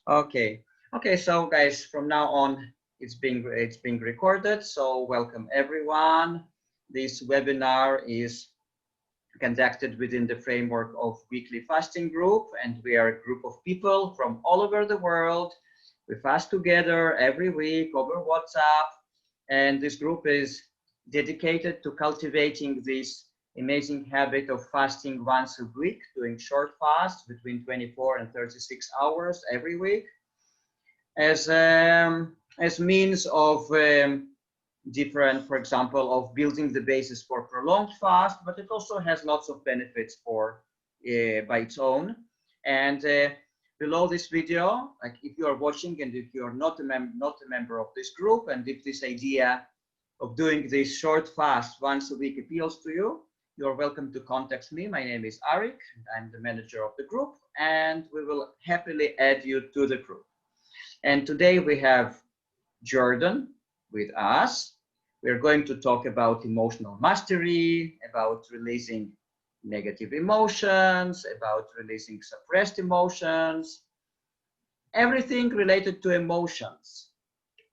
Okay. Okay. So, guys, from now on, it's being recorded. So, welcome everyone. This webinar is conducted within the framework of weekly fasting group, and we are a group of people from all over the world. We fast together every week over WhatsApp, and this group is dedicated to cultivating this amazing habit of fasting once a week, doing short fasts between 24 and 36 hours every week as means of different, for example, of building the basis for prolonged fast, but it also has lots of benefits for by its own. And below this video, like if you are watching and if you are not a member of this group, and if this idea of doing this short fast once a week appeals to you, you're welcome to contact me. My name is Arik. I'm the manager of the group, and we will happily add you to the group. And today we have Jordan with us. We're going to talk about emotional mastery, about releasing negative emotions, about releasing suppressed emotions, everything related to emotions.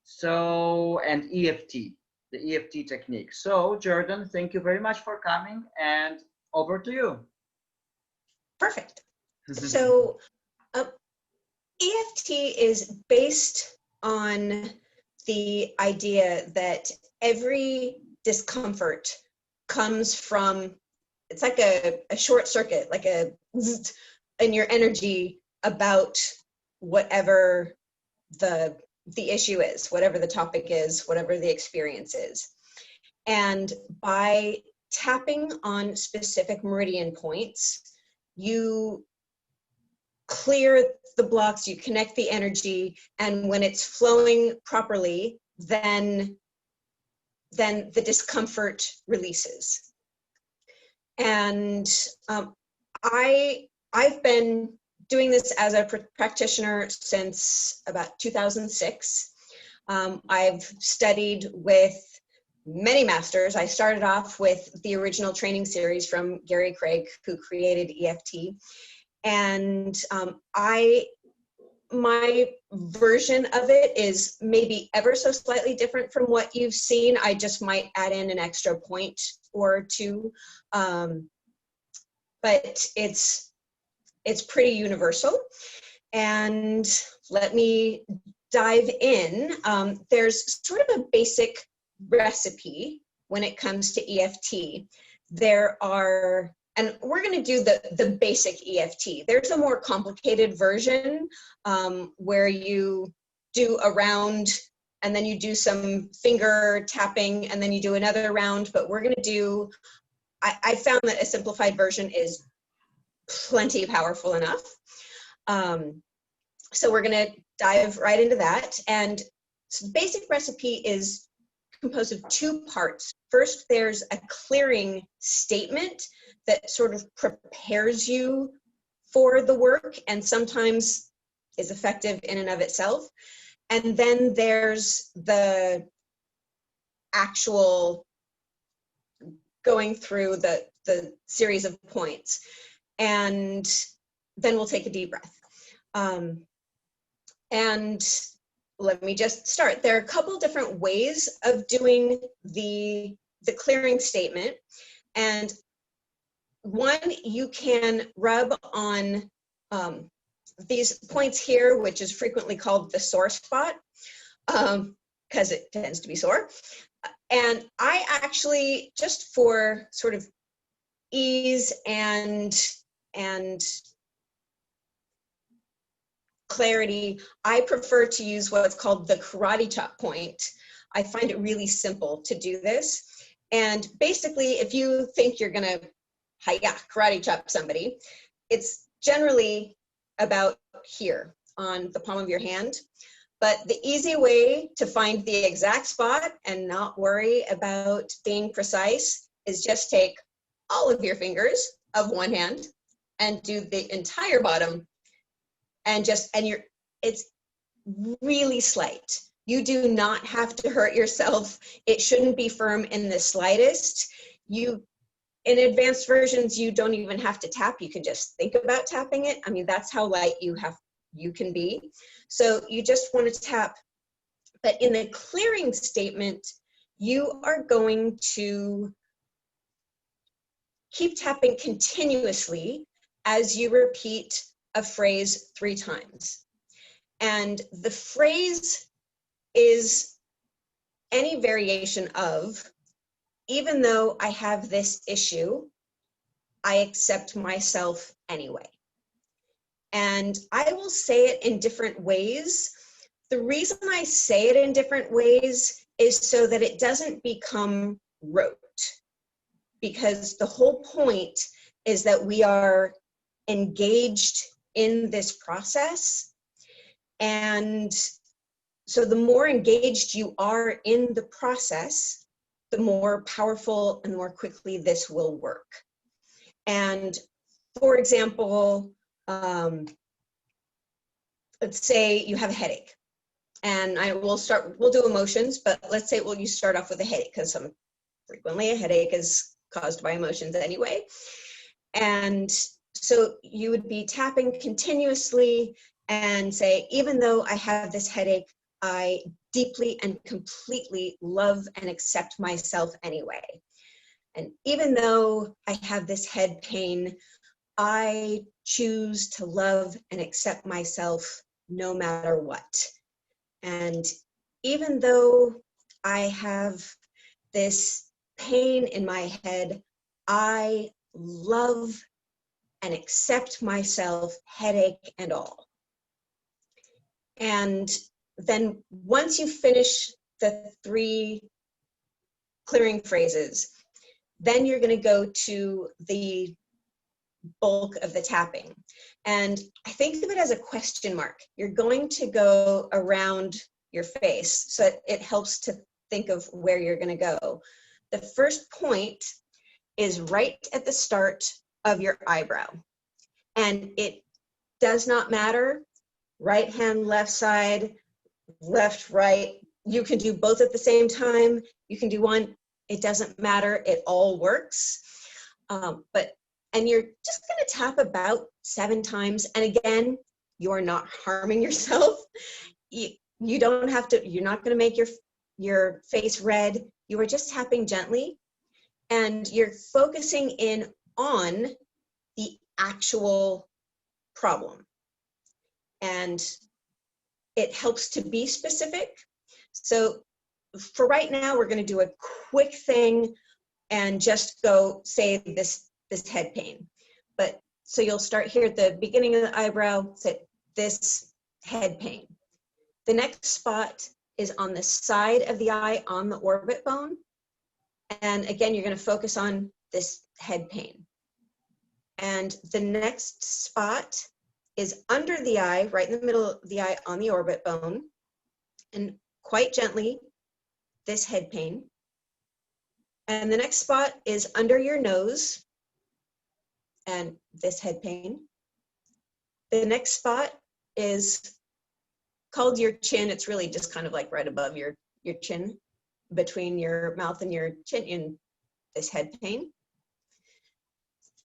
So, and EFT, the EFT technique. So, Jordan, thank you very much for coming, and over to you. Perfect. So, EFT is based on the idea that every discomfort comes from, it's like a short circuit, like a zzz in your energy about whatever the issue is, whatever the topic is, whatever the experience is. And by tapping on specific meridian points, you clear the blocks, you connect the energy, and when it's flowing properly, then the discomfort releases. And I've been doing this as a practitioner since about 2006. I've studied with many masters. I started off with the original training series from Gary Craig, who created EFT. And my version of it is maybe ever so slightly different from what you've seen. I just might add in an extra point or two, but it's pretty universal. And let me dive in. There's sort of a basic recipe when it comes to EFT. There are, and we're going to do the basic EFT. There's a more complicated version where you do a round and then you do some finger tapping and then you do another round. But we're going to do, I found that a simplified version is plenty powerful enough. So we're going to dive right into that. And so the basic recipe is composed of two parts. First, there's a clearing statement that sort of prepares you for the work and sometimes is effective in and of itself. And then there's the actual going through the series of points. And then we'll take a deep breath. And let me just start. There are a couple different ways of doing the clearing statement. And one, you can rub on these points here, which is frequently called the sore spot, because it tends to be sore. And I actually, just for sort of ease and clarity, I prefer to use what's called the karate chop point. I find it really simple to do this. And basically, if you think you're gonna karate chop somebody, it's generally about here on the palm of your hand. But the easy way to find the exact spot and not worry about being precise is just take all of your fingers of one hand and do the entire bottom, and it's really slight. You do not have to hurt yourself. It shouldn't be firm in the slightest. In advanced versions, you don't even have to tap. You can just think about tapping it. I mean, that's how light you have you can be. So you just want to tap. But in the clearing statement, you are going to keep tapping continuously as you repeat a phrase 3 times. And the phrase is any variation of, even though I have this issue, I accept myself anyway. And I will say it in different ways. The reason I say it in different ways is so that it doesn't become rote, because the whole point is that we are engaged in this process. And so the more engaged you are in the process, the more powerful and more quickly this will work. And for example, let's say you have a headache, and we'll do emotions, but let's say, well, you start off with a headache, because frequently a headache is caused by emotions anyway. And so you would be tapping continuously and say, even though I have this headache, I deeply and completely love and accept myself anyway. And even though I have this head pain, I choose to love and accept myself no matter what. And even though I have this pain in my head, I love and accept myself, headache and all. And then once you finish the 3 clearing phrases, then you're going to go to the bulk of the tapping. And I think of it as a question mark. You're going to go around your face, so it helps to think of where you're going to go. The first point is right at the start of your eyebrow. And it does not matter, right hand, left side, left, right. You can do both at the same time. You can do one. It doesn't matter. It all works. And you're just going to tap about 7 times. And again, you're not harming yourself. You don't have to, you're not going to make your face red. You are just tapping gently, and you're focusing in on the actual problem. And it helps to be specific. So for right now, we're going to do a quick thing and just go say this head pain. But so you'll start here at the beginning of the eyebrow, say this head pain. The next spot is on the side of the eye on the orbit bone. And again, you're going to focus on this head pain. And the next spot is under the eye, right in the middle of the eye on the orbit bone. And quite gently, this head pain. And the next spot is under your nose, and this head pain. The next spot is called your chin. It's really just kind of like right above your chin, between your mouth and your chin, in this head pain.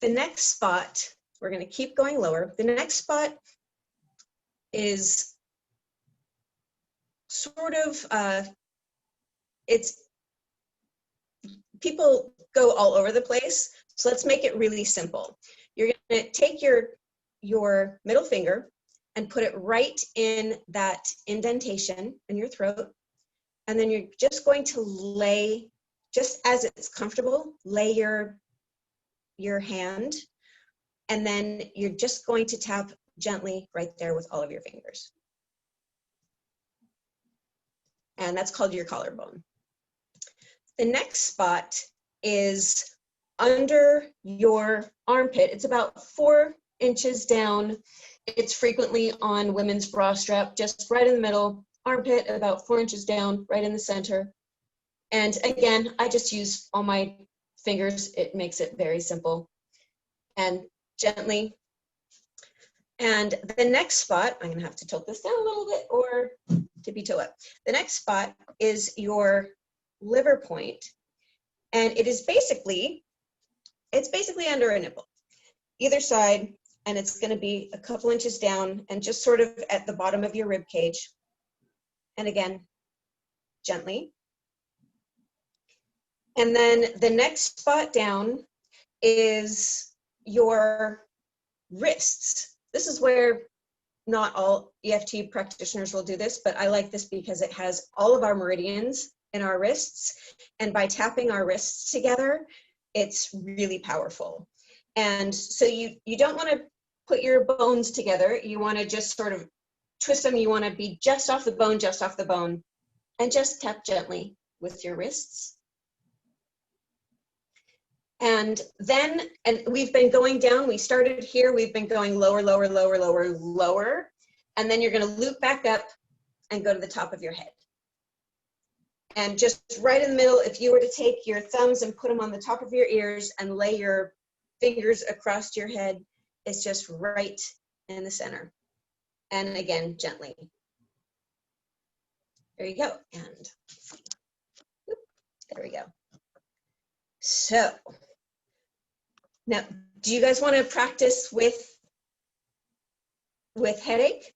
The next spot, we're going to keep going lower. The next spot is sort of, people go all over the place. So let's make it really simple. You're going to take your middle finger and put it right in that indentation in your throat. And then you're just going to lay, just as it's comfortable, lay your hand. And then you're just going to tap gently right there with all of your fingers. And that's called your collarbone. The next spot is under your armpit. It's about 4 inches down. It's frequently on women's bra strap, just right in the middle, armpit about 4 inches down, right in the center. And again, I just use all my fingers. It makes it very simple. And gently. And the next spot, I'm gonna have to tilt this down a little bit or tippy toe up. The next spot is your liver point. And it's basically under a nipple. Either side, and it's going to be a couple inches down and just sort of at the bottom of your rib cage. And again, gently. And then the next spot down is your wrists. This is where not all EFT practitioners will do this, but I like this because it has all of our meridians in our wrists. And by tapping our wrists together, it's really powerful. And so you don't want to put your bones together. You want to just sort of twist them. You want to be just off the bone, and just tap gently with your wrists. And then, and we've been going down, we started here, we've been going lower, lower, lower, lower, lower. And then you're going to loop back up and go to the top of your head. And just right in the middle, if you were to take your thumbs and put them on the top of your ears and lay your fingers across your head, it's just right in the center. And again, gently. There you go. And there we go. So now, do you guys want to practice with headache?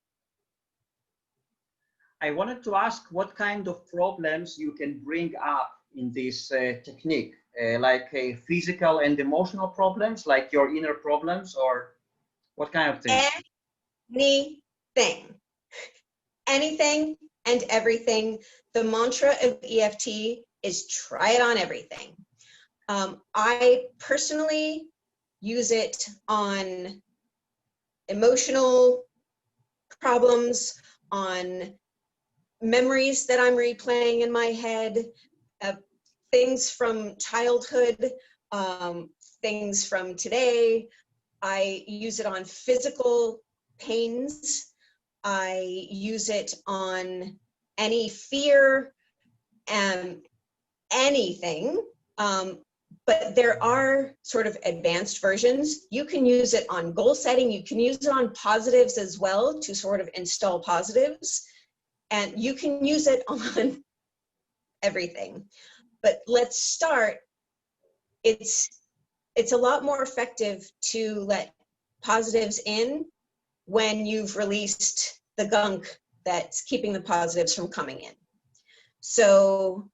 I wanted to ask what kind of problems you can bring up in this technique, like physical and emotional problems, like your inner problems, or what kind of things? Anything. Anything and everything. The mantra of EFT is try it on everything. I personally use it on emotional problems, on memories that I'm replaying in my head, things from childhood, things from today. I use it on physical pains. I use it on any fear and anything. But there are sort of advanced versions. You can use it on goal setting. You can use it on positives as well to sort of install positives. And you can use it on everything. But let's start. It's a lot more effective to let positives in when you've released the gunk that's keeping the positives from coming in. So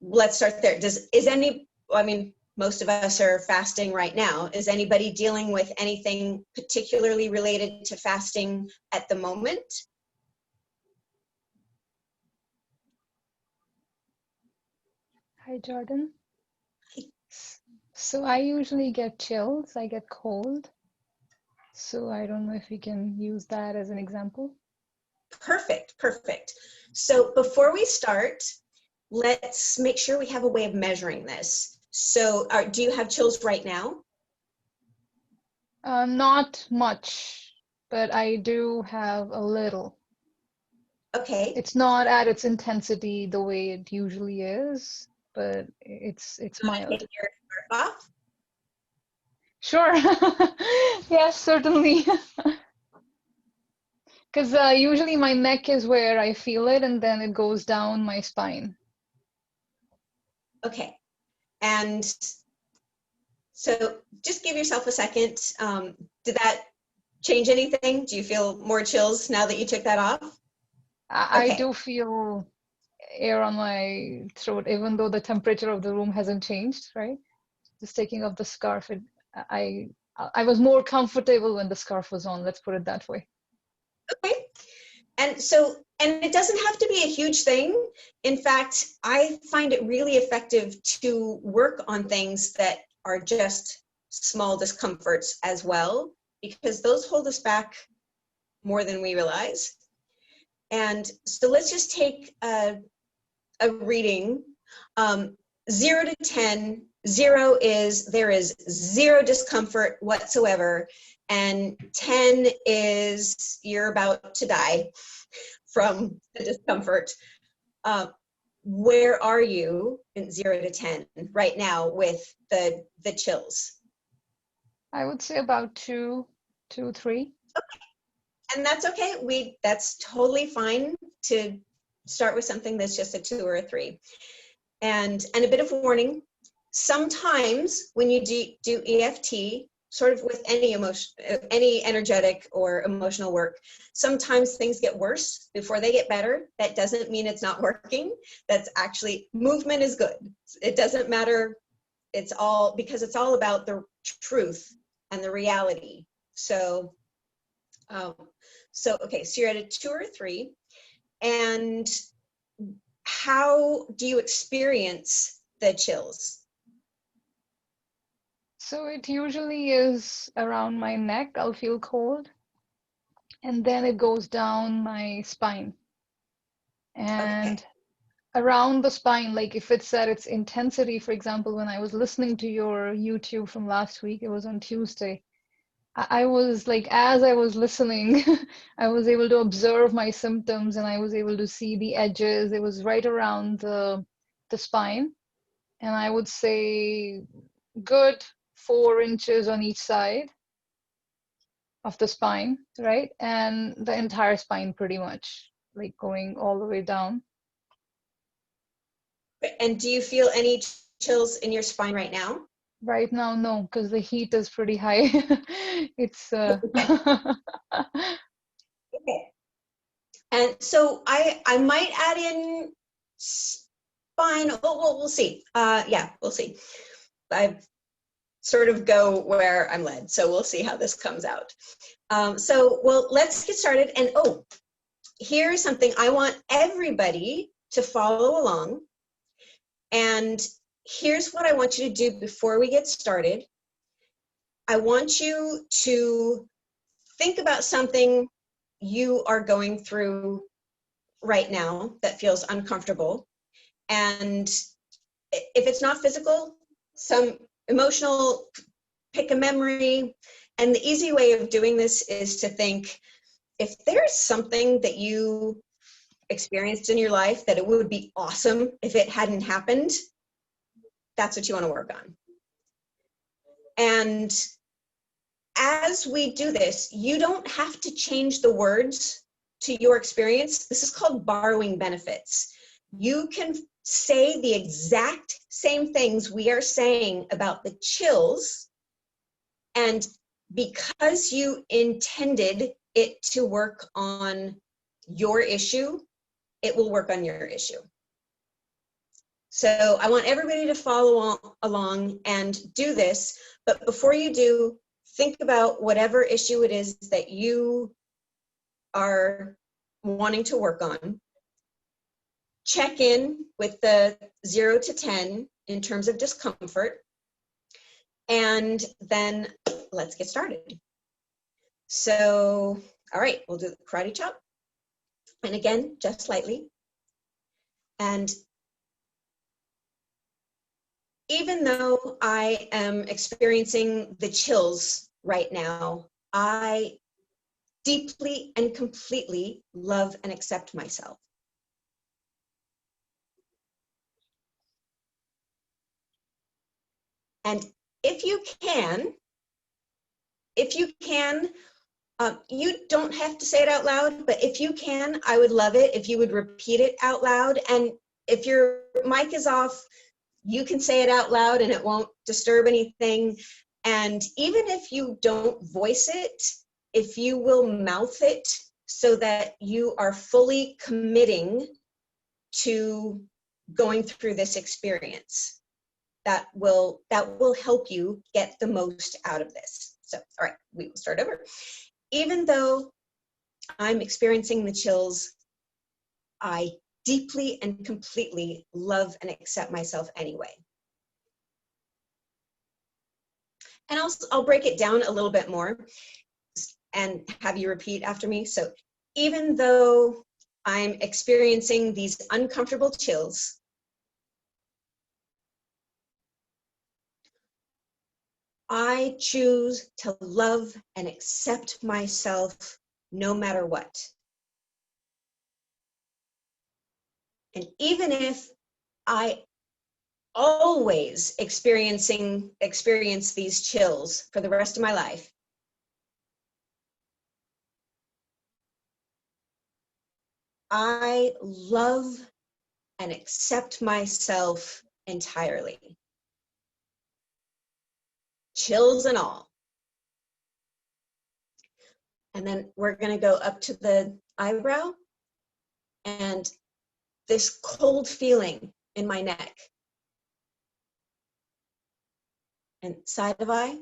let's start there. Most of us are fasting right now. Is anybody dealing with anything particularly related to fasting at the moment? Hi, Jordan. Hi. So I usually get chills, I get cold. So I don't know if we can use that as an example. Perfect, perfect. So before we start, let's make sure we have a way of measuring this. So do you have chills right now? Not much, but I do have a little. Okay. It's not at its intensity the way it usually is, but it's mild. Take your scarf off. Sure. Yes, certainly. Because usually my neck is where I feel it, and then it goes down my spine. Okay. And so just give yourself a second. Did that change anything? Do you feel more chills now that you took that off? I do feel air on my throat, even though the temperature of the room hasn't changed, right? Just taking off the scarf, I was more comfortable when the scarf was on, let's put it that way. Okay. And it doesn't have to be a huge thing. In fact, I find it really effective to work on things that are just small discomforts as well, because those hold us back more than we realize. And so let's just take a reading. 0 to 10, 0 is there is zero discomfort whatsoever, and 10 is you're about to die from the discomfort. Where are you in 0 to 10 right now with the chills? I would say about 2, 3. Okay. And that's okay. That's totally fine to start with something that's just a 2 or a 3. And a bit of warning, sometimes when you do EFT, sort of with any emotion, any energetic or emotional work, sometimes things get worse before they get better. That doesn't mean it's not working. That's actually, movement is good. It doesn't matter. It's all, because it's all about the truth and the reality. So, okay, so you're at a 2 or 3, and how do you experience the chills? So it usually is around my neck, I'll feel cold. And then it goes down my spine. And Okay. around the spine, like if it's at its intensity, for example, when I was listening to your YouTube from last week, it was on Tuesday. I was like, as I was listening, I was able to observe my symptoms and I was able to see the edges. It was right around the spine. And I would say good 4 inches on each side of the spine, right? And the entire spine pretty much, like going all the way down. And do you feel any chills in your spine right now? Right now, no, because the heat is pretty high. It's Okay. Okay. And so I might add in spine. Oh, we'll see. Yeah, we'll see. I sort of go where I'm led, so we'll see how this comes out. Well, let's get started. And oh, here's something I want everybody to follow along. And here's what I want you to do before we get started. I want you to think about something you are going through right now that feels uncomfortable. And if it's not physical, some emotional, pick a memory. And the easy way of doing this is to think, if there's something that you experienced in your life that it would be awesome if it hadn't happened, that's what you want to work on. And as we do this, you don't have to change the words to your experience. This is called borrowing benefits. You can say the exact same things we are saying about the chills, and because you intended it to work on your issue, it will work on your issue. So I want everybody to follow along and do this, but before you do, think about whatever issue it is that you are wanting to work on. Check in with the 0 to 10 in terms of discomfort, and then let's get started. So, all right, we'll do the karate chop. And again, just slightly. And even though I am experiencing the chills right now, I deeply and completely love and accept myself. And if you can, you don't have to say it out loud, but if you can, I would love it if you would repeat it out loud. And if your mic is off, you can say it out loud and it won't disturb anything. And even if you don't voice it, if you will mouth it so that you are fully committing to going through this experience, that will help you get the most out of this. So, all right, we will start over. Even though I'm experiencing the chills, I deeply and completely love and accept myself anyway. And I'll break it down a little bit more and have you repeat after me. So even though I'm experiencing these uncomfortable chills, I choose to love and accept myself no matter what. And even if I always experience these chills for the rest of my life, I love and accept myself entirely. Chills and all. And then we're going to go up to the eyebrow, and this cold feeling in my neck. And side of eye,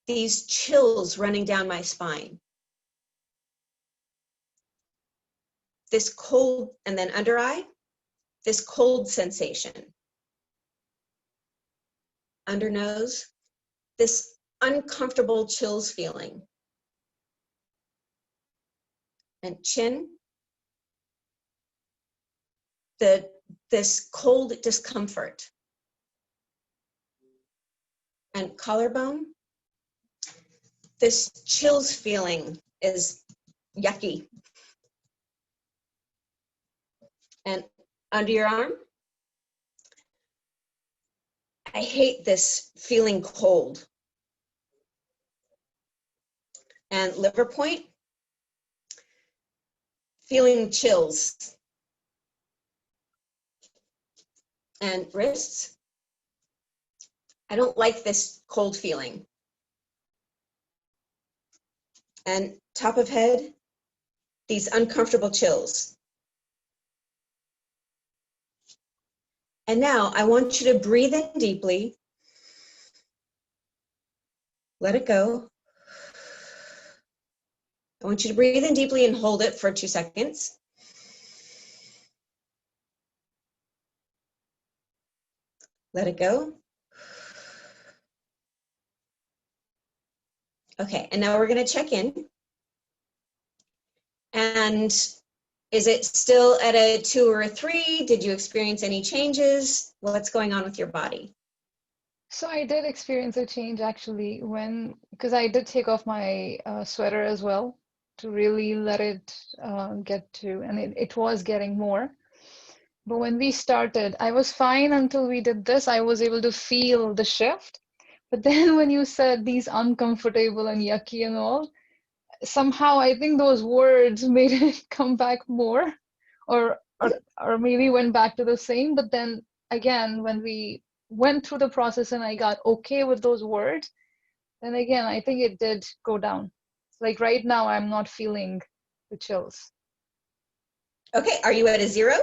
these chills running down my spine. This cold, and then under eye, this cold sensation. Under nose, this uncomfortable chills feeling. And chin, this cold discomfort. And collarbone, this chills feeling is yucky. And under your arm, I hate this feeling cold. And liver point, feeling chills. And wrists, I don't like this cold feeling. And top of head, these uncomfortable chills. And now I want you to breathe in deeply. Let it go. I want you to breathe in deeply and hold it for 2 seconds. Let it go. Okay, and now we're going to check in. And is it still at a 2 or a 3? Did you experience any changes? What's going on with your body? So I did experience a change actually because I did take off my sweater as well to really let it get to, and it was getting more. But when we started, I was fine until we did this. I was able to feel the shift. But then when you said these uncomfortable and yucky and all, somehow I think those words made it come back more, or maybe went back to the same. But then again, when we went through the process and I got okay with those words, then again, I think it did go down. Like right now, I'm not feeling the chills. Okay, are you at a 0?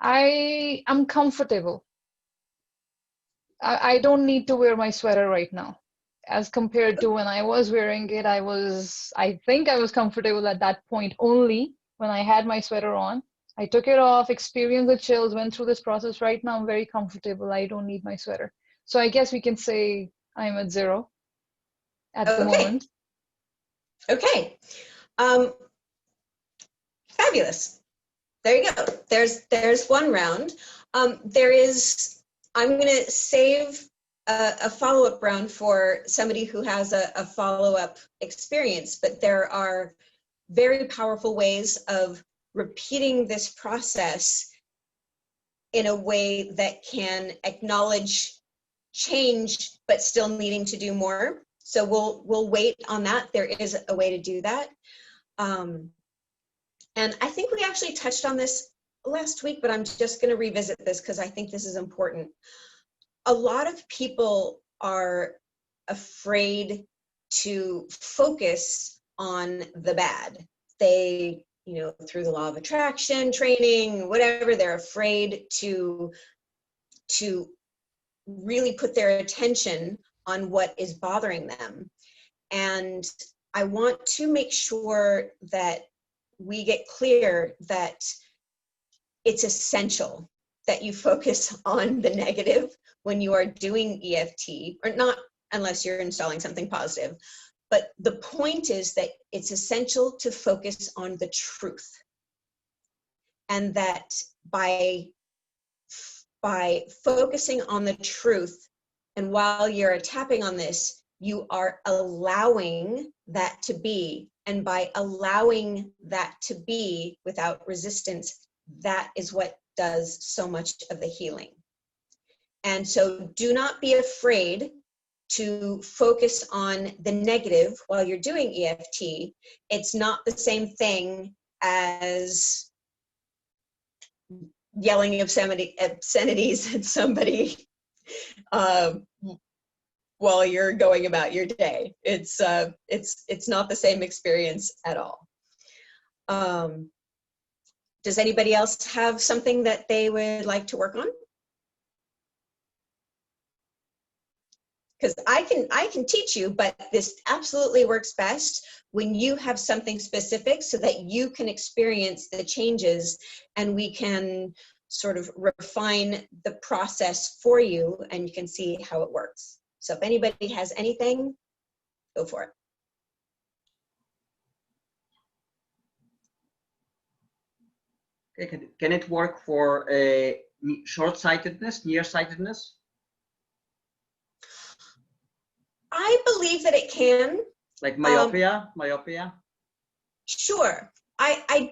I am comfortable. I don't need to wear my sweater right now. As compared to when I was wearing it, I think I was comfortable at that point only when I had my sweater on. I took it off, experienced the chills, went through this process. Right now, I'm very comfortable. I don't need my sweater. So I guess we can say I'm at 0 at the moment. Okay. Fabulous. There you go. There's one round. I'm going to save a follow-up round for somebody who has a follow-up experience, but there are very powerful ways of repeating this process in a way that can acknowledge change, but still needing to do more. So we'll wait on that. There is a way to do that. And I think we actually touched on this last week, but I'm just going to revisit this because I think this is important. A lot of people are afraid to focus on the bad. They, through the law of attraction training, whatever, they're afraid to really put their attention on what is bothering them. And I want to make sure that we get clear that it's essential that you focus on the negative when you are doing EFT, or not unless you're installing something positive. But the point is that it's essential to focus on the truth. And that by focusing on the truth, and while you're tapping on this, you are allowing that to be. And by allowing that to be without resistance, that is what does so much of the healing. And so do not be afraid to focus on the negative while you're doing EFT. It's not the same thing as yelling obscenities at somebody, while you're going about your day. It's not the same experience at all. Does anybody else have something that they would like to work on? Because I can teach you, but this absolutely works best when you have something specific so that you can experience the changes and we can sort of refine the process for you and you can see how it works. So if anybody has anything, go for it. Okay, can it work for short-sightedness, nearsightedness? I believe that it can. Like myopia? Myopia? Sure. I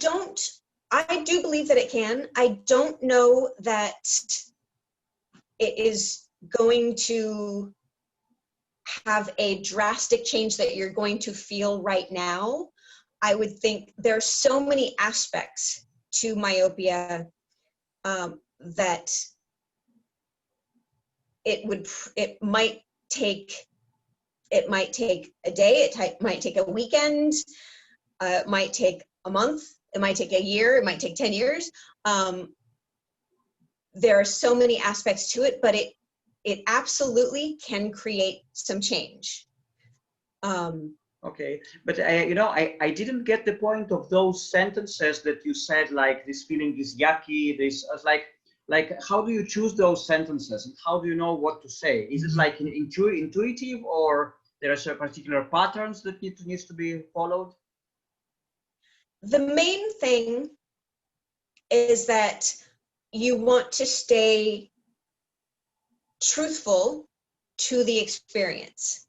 do believe that it can. I don't know that it is going to have a drastic change that you're going to feel right now. I would think there are so many aspects to myopia that it might take a day, it might take a weekend, it might take a month, it might take a year, it might take 10 years. There are so many aspects to it, but it absolutely can create some change. Okay, but I didn't get the point of those sentences that you said, like this feeling is yucky, this, I was like, how do you choose those sentences and how do you know what to say? Is it like intuitive, or there are some particular patterns that needs to be followed? The main thing is that you want to stay truthful to the experience.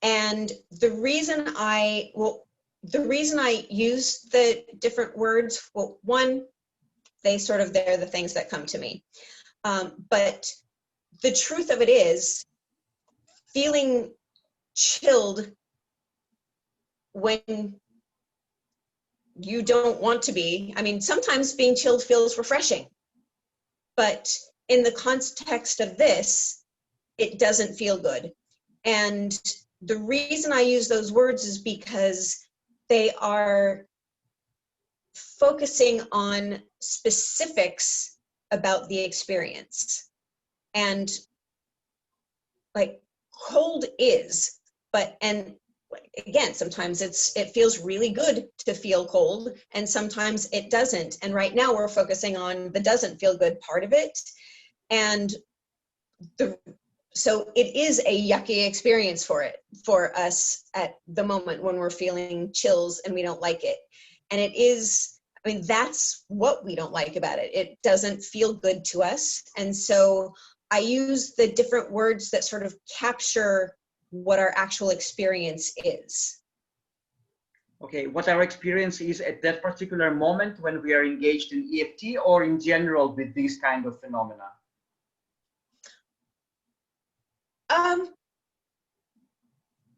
And the reason I use the different words, well, one, they're the things that come to me. But the truth of it is, feeling chilled when you don't want to be. I mean, sometimes being chilled feels refreshing, but in the context of this, it doesn't feel good. And the reason I use those words is because they are focusing on specifics about the experience. And like cold is, and again, sometimes it feels really good to feel cold and sometimes it doesn't. And right now we're focusing on the doesn't feel good part of it. And so it is a yucky experience for us at the moment when we're feeling chills and we don't like it. And it is, I mean, that's what we don't like about it. It doesn't feel good to us. And so I use the different words that sort of capture what our actual experience is. Okay, what our experience is at that particular moment when we are engaged in EFT, or in general with these kind of phenomena?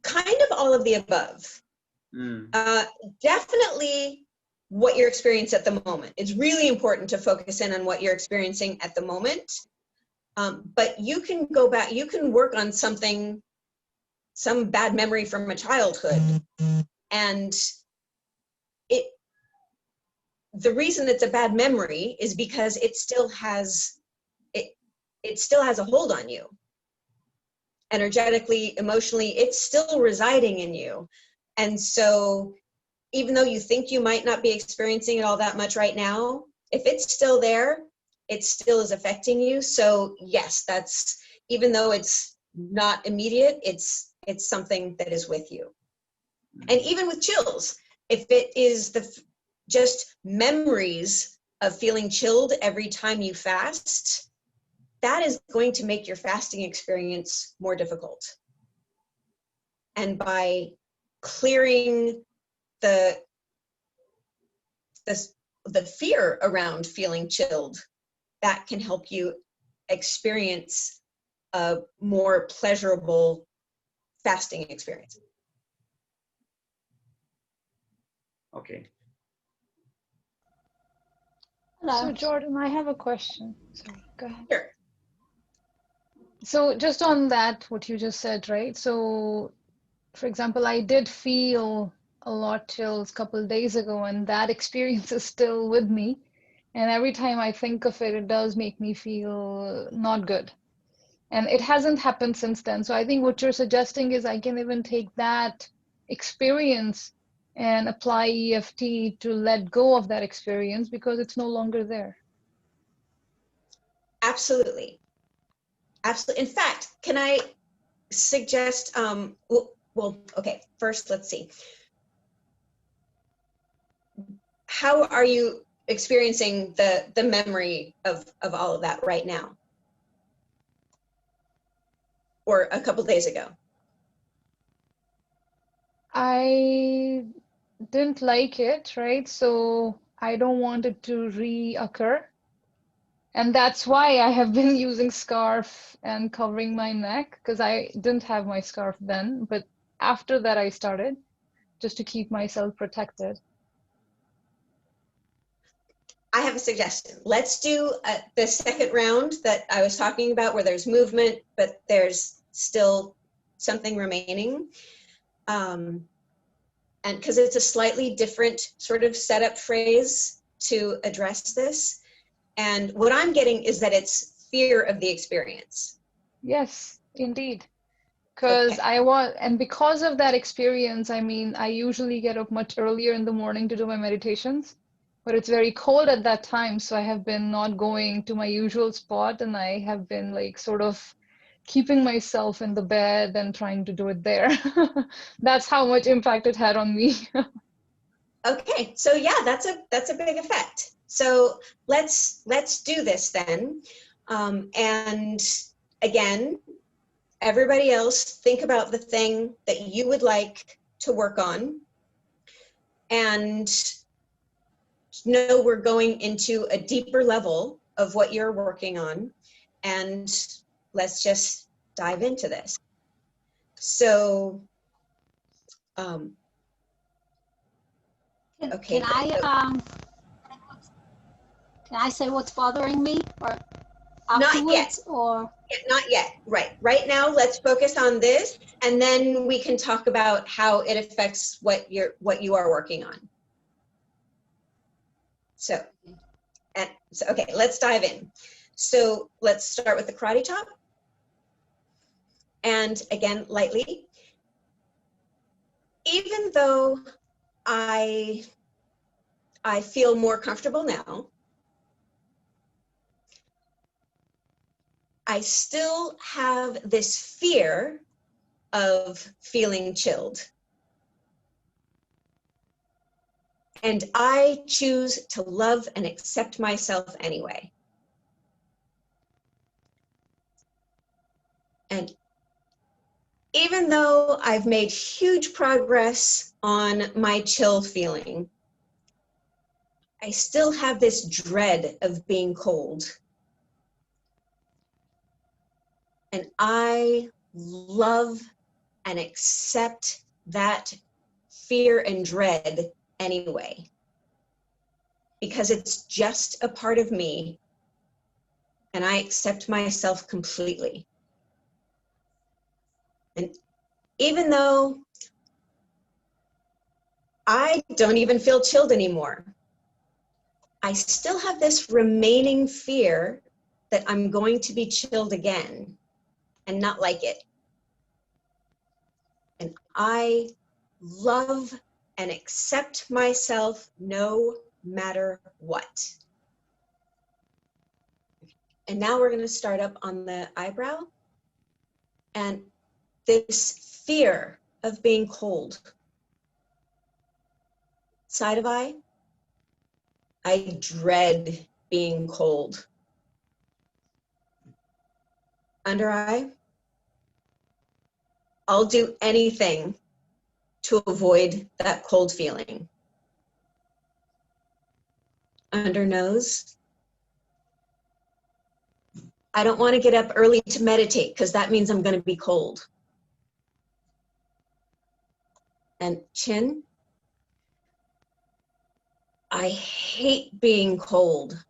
Kind of all of the above. Definitely what you're experiencing at the moment. It's really important to focus in on what you're experiencing at the moment. But you can go back, you can work on some bad memory from a childhood. And the reason it's a bad memory is because it still has a hold on you. Energetically, emotionally, it's still residing in you. And so even though you think you might not be experiencing it all that much right now, if it's still there, it still is affecting you. So yes, that's, even though it's not immediate, it's something that is with you. And even with chills, if it is just memories of feeling chilled every time you fast, that is going to make your fasting experience more difficult. And by clearing the fear around feeling chilled, that can help you experience a more pleasurable fasting experience. Okay. So Jordan, I have a question. Sorry, go ahead. Sure. So just on that, what you just said, right? So for example, I did feel a lot chills a couple days ago, and that experience is still with me. And every time I think of it, it does make me feel not good. And it hasn't happened since then. So I think what you're suggesting is I can even take that experience and apply EFT to let go of that experience because it's no longer there. Absolutely. Absolutely. In fact, can I suggest, well, okay, first let's see. How are you experiencing the memory of all of that right now? Or a couple days ago? I didn't like it, right? So I don't want it to reoccur. And that's why I have been using scarf and covering my neck, because I didn't have my scarf then, but after that I started just to keep myself protected. I have a suggestion. Let's do the second round that I was talking about where there's movement, but there's still something remaining. And because it's a slightly different sort of setup phrase to address this. And what I'm getting is that it's fear of the experience. Yes, indeed. Because Okay. and because of that experience, I mean, I usually get up much earlier in the morning to do my meditations, but it's very cold at that time. So I have been not going to my usual spot, and I have been like sort of keeping myself in the bed and trying to do it there. That's how much impact it had on me. Okay, so yeah, that's a big effect. So let's do this then. And again, everybody else, think about the thing that you would like to work on, and know we're going into a deeper level of what you're working on, and let's just dive into this. So, okay. Can I say what's bothering me, or Not yet. afterwards, or? Not yet. Right now, let's focus on this, and then we can talk about how it affects what you are working on. So okay, let's dive in. So let's start with the karate chop. And again, lightly. Even though I feel more comfortable now, I still have this fear of feeling chilled. And I choose to love and accept myself anyway. And even though I've made huge progress on my chill feeling, I still have this dread of being cold. And I love and accept that fear and dread anyway, because it's just a part of me, and I accept myself completely. And even though I don't even feel chilled anymore, I still have this remaining fear that I'm going to be chilled again and not like it. And I love and accept myself no matter what. And now we're going to start up on the eyebrow. And this fear of being cold. Side of eye, I dread being cold. Under eye, I'll do anything to avoid that cold feeling. Under nose, I don't want to get up early to meditate because that means I'm going to be cold. And chin, I hate being cold.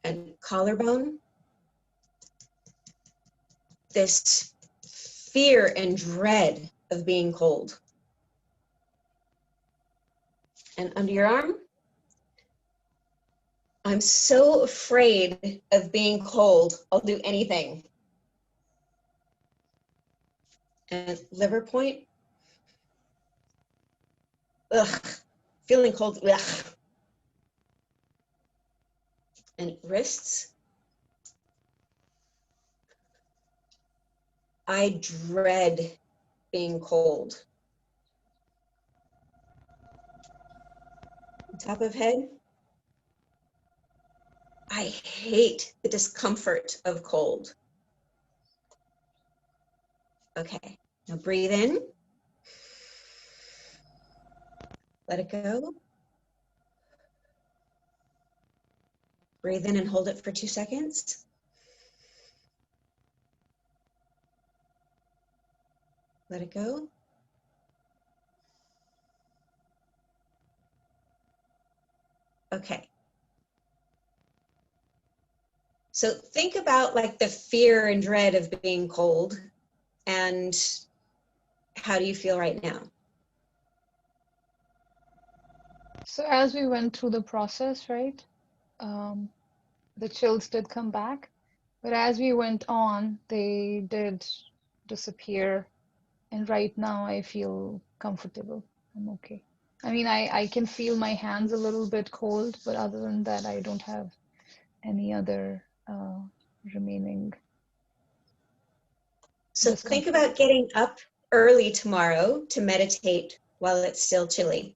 And collarbone, this fear and dread of being cold. And under your arm, I'm so afraid of being cold, I'll do anything. And liver point, ugh, feeling cold, ugh. And wrists, I dread being cold. Top of head, I hate the discomfort of cold. Okay, now breathe in. Let it go. Breathe in and hold it for 2 seconds. Let it go. Okay. So think about like the fear and dread of being cold, and how do you feel right now? So as we went through the process, right, the chills did come back, but as we went on, they did disappear. And right now I feel comfortable. I'm okay. I mean, I can feel my hands a little bit cold, but other than that, I don't have any other remaining So discomfort. think about getting up early tomorrow to meditate while it's still chilly.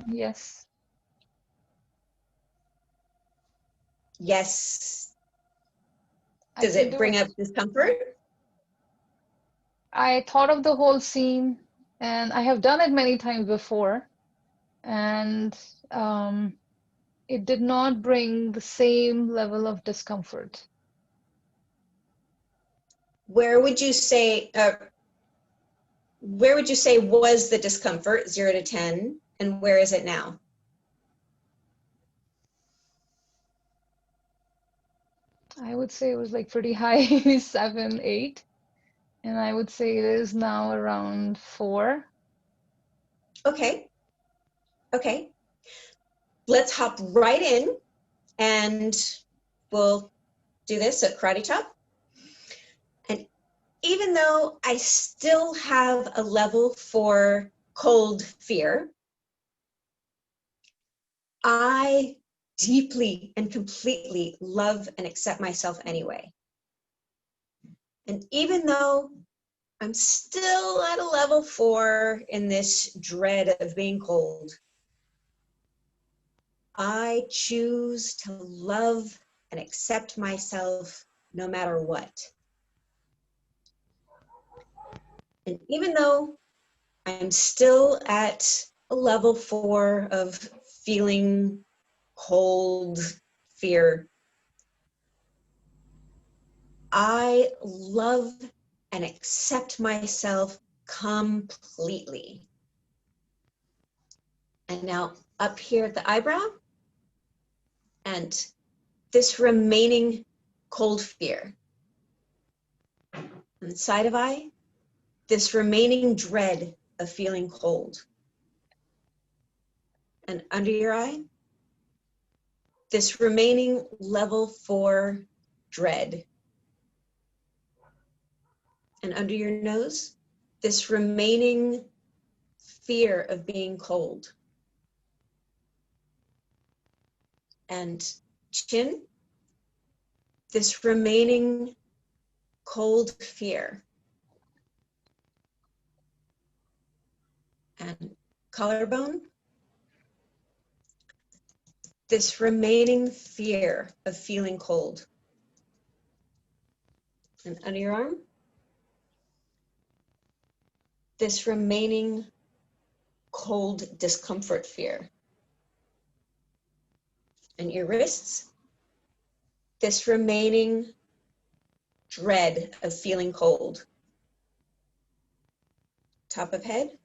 Yes. Yes. I Does can it do bring it. up discomfort? I thought of the whole scene, and I have done it many times before, and it did not bring the same level of discomfort. Where would you say was the discomfort, 0 to 10, and where is it now? I would say it was like pretty high, 7, 8, and I would say it is now around 4. Okay. Okay. Let's hop right in and we'll do this at karate chop. And even though I still have a level 4 cold fear, I deeply and completely love and accept myself anyway. And even though I'm still at a level 4 in this dread of being cold, I choose to love and accept myself no matter what. And even though I'm still at a level 4 of feeling cold fear, I love and accept myself completely. And now up here at the eyebrow, and this remaining cold fear. On the side of eye, this remaining dread of feeling cold. And under your eye, this remaining level 4 dread. And under your nose, this remaining fear of being cold. And chin, this remaining cold fear. And collarbone, this remaining fear of feeling cold. And under your arm, this remaining cold discomfort fear. And your wrists, this remaining dread of feeling cold. Top of head,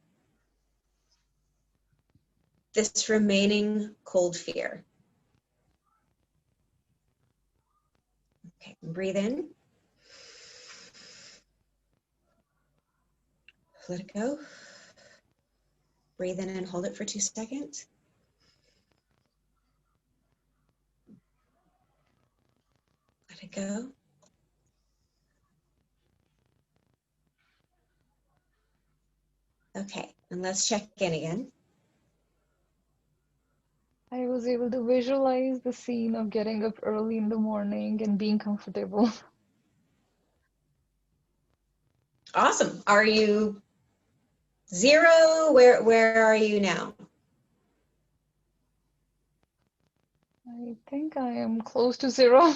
this remaining cold fear. Okay, breathe in. Let it go. Breathe in and hold it for 2 seconds. Let it go. Okay, and let's check in again. I was able to visualize the scene of getting up early in the morning and being comfortable. Awesome. Are you 0? Where are you now? I think I am close to 0.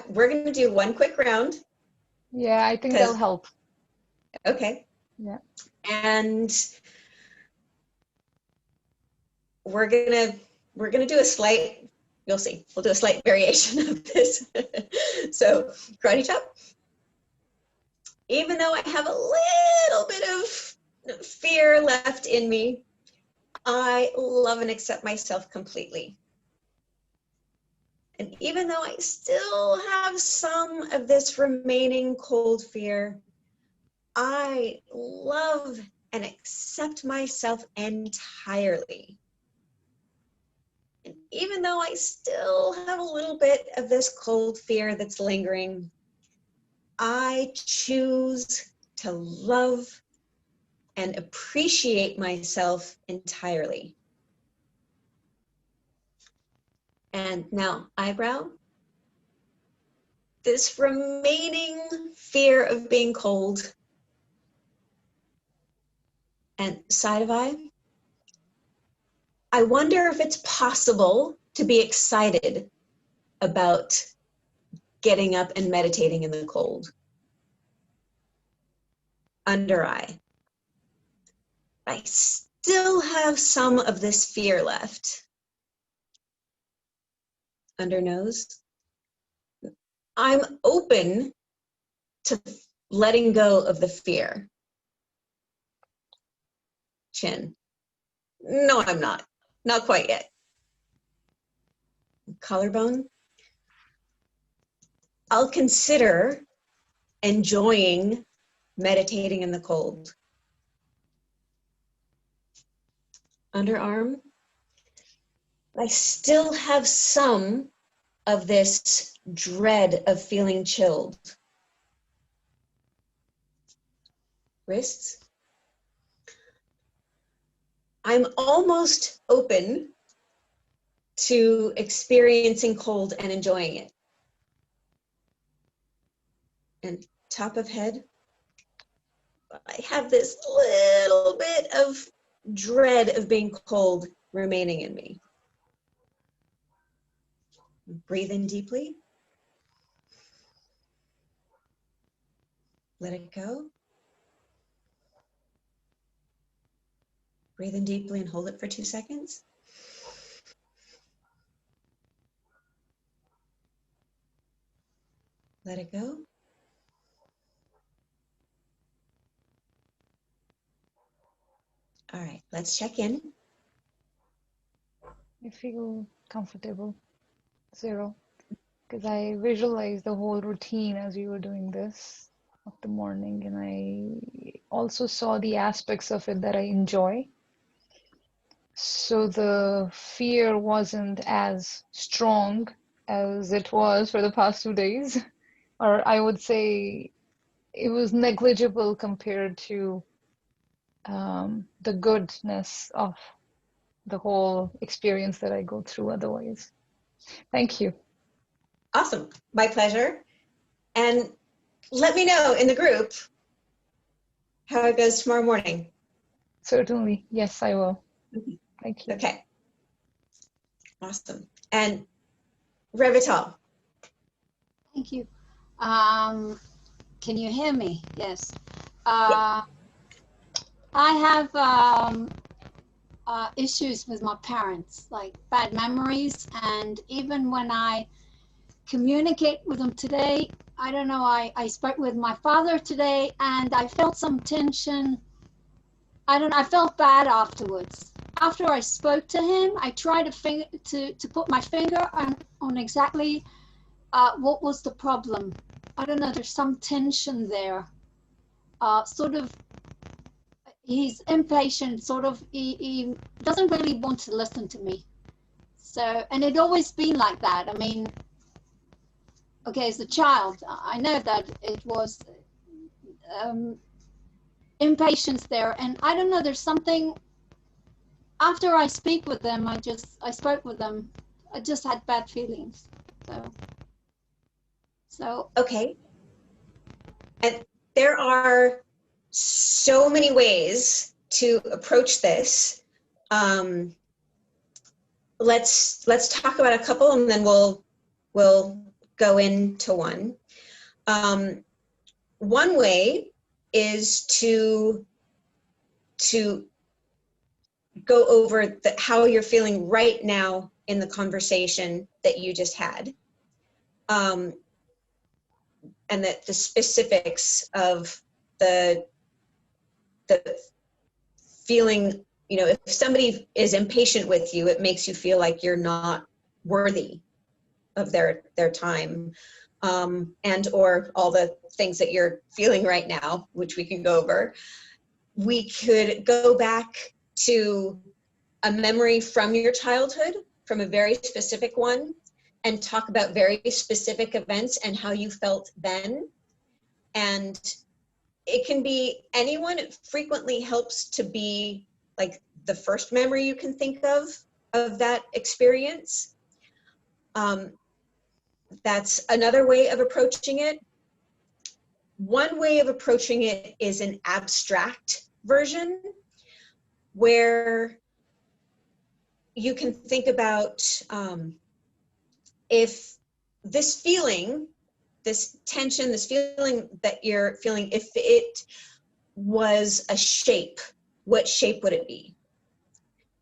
We're going to do one quick round. Yeah, I think that'll help. Okay. Yeah. And we're gonna do a slight, you'll see, we'll do a slight variation of this. So karate chop. Even though I have a little bit of fear left in me, I love and accept myself completely. And even though I still have some of this remaining cold fear, I love and accept myself entirely. And even though I still have a little bit of this cold fear that's lingering, I choose to love and appreciate myself entirely. And now, eyebrow. This remaining fear of being cold. And side of eye. I wonder if it's possible to be excited about getting up and meditating in the cold. Under eye. I still have some of this fear left. Under nose. I'm open to letting go of the fear. Chin. No, I'm not. Not quite yet. Collarbone. I'll consider enjoying meditating in the cold. Underarm. I still have some of this dread of feeling chilled. Wrists. I'm almost open to experiencing cold and enjoying it. And top of head, I have this little bit of dread of being cold remaining in me. Breathe in deeply. Let it go. Breathe in deeply and hold it for 2 seconds. Let it go. All right, let's check in. I feel comfortable. 0. Because I visualized the whole routine as we were doing this of the morning, and I also saw the aspects of it that I enjoy. So the fear wasn't as strong as it was for the past 2 days, or I would say it was negligible compared to the goodness of the whole experience that I go through otherwise. Thank you. Awesome, my pleasure. And let me know in the group how it goes tomorrow morning. Certainly, yes, I will. Thank you. Okay, awesome. And Revital. Thank you. Can you hear me? Yes. I have issues with my parents, like bad memories. And even when I communicate with them today, I don't know, I spoke with my father today and I felt some tension. I felt bad afterwards. after I spoke to him, I tried to put my finger on exactly what was the problem. I don't know, there's some tension there. Sort of, he's impatient, sort of, he doesn't really want to listen to me. So, and it always been like that. I mean, okay, as a child, I know that it was impatience there. And I don't know, there's something, after I spoke with them, I just had bad feelings. So. Okay. And there are so many ways to approach this. Let's talk about a couple, and then we'll go into one. One way is to go over how you're feeling right now in the conversation that you just had, and that the specifics of the feeling. You know, if somebody is impatient with you, it makes you feel like you're not worthy of their time, and or all the things that you're feeling right now, which we can go over. We could go back to a memory from your childhood, from a very specific one, and talk about very specific events and how you felt then. And it can be anyone. It frequently helps to be like the first memory you can think of that experience. That's another way of approaching it. One way of approaching it is an abstract version, where you can think about if this feeling, this tension, this feeling that you're feeling, if it was a shape, what shape would it be?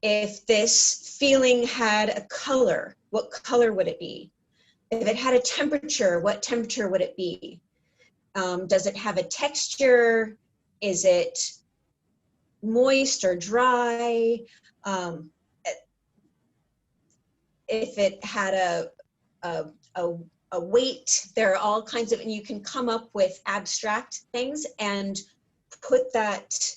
If this feeling had a color, what color would it be? If it had a temperature, what temperature would it be? Does it have a texture? Is it moist or dry? If it had a weight, there are all kinds of, and you can come up with abstract things and put that,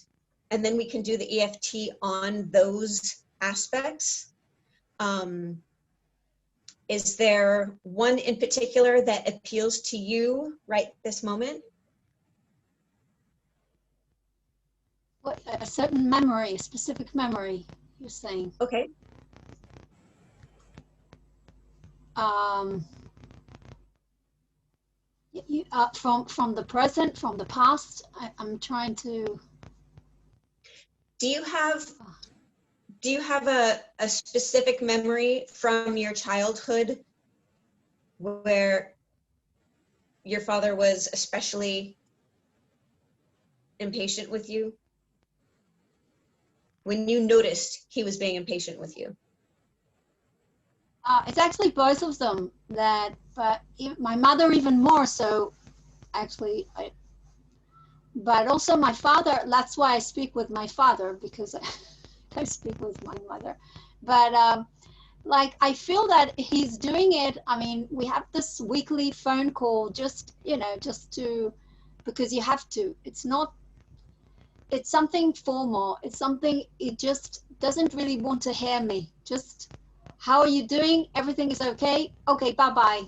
and then we can do the EFT on those aspects. Is there one in particular that appeals to you right this moment? What, a certain memory, a specific memory, you're saying? Okay. From the present, from the past, I'm trying to. Do you have a specific memory from your childhood where your father was especially impatient with you? When you noticed he was being impatient with you? It's actually both of them, that, but my mother even more so, actually. But also my father, that's why I speak with my father, because I speak with my mother. But like, I feel that he's doing it. I mean, we have this weekly phone call, just, you know, just to, because you have to. It's not, it's something formal. It's something, it just doesn't really want to hear me. Just, how are you doing? Everything is okay? Okay, bye-bye.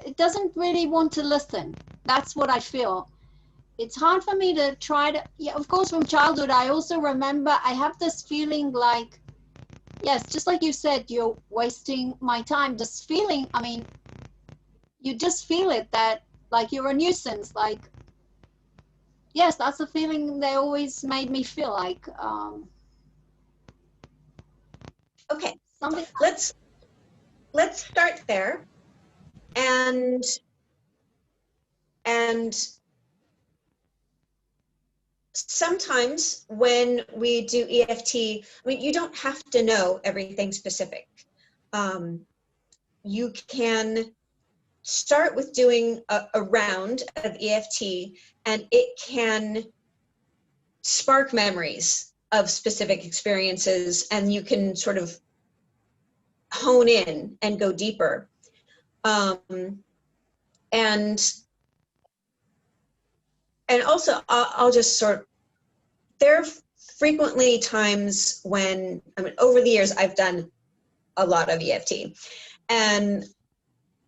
It doesn't really want to listen. That's what I feel. It's hard for me to try to, yeah, of course, from childhood, I also remember I have this feeling like, yes, just like you said, you're wasting my time. This feeling, I mean, you just feel it, that like you're a nuisance. Like, yes, that's the feeling they always made me feel like. Okay, something. Let's start there, and sometimes when we do EFT, I mean, you don't have to know everything specific. You can start with doing a round of EFT, and it can spark memories of specific experiences, and you can sort of hone in and go deeper. And also, I'll just there are frequently times when, I mean, over the years, I've done a lot of EFT, and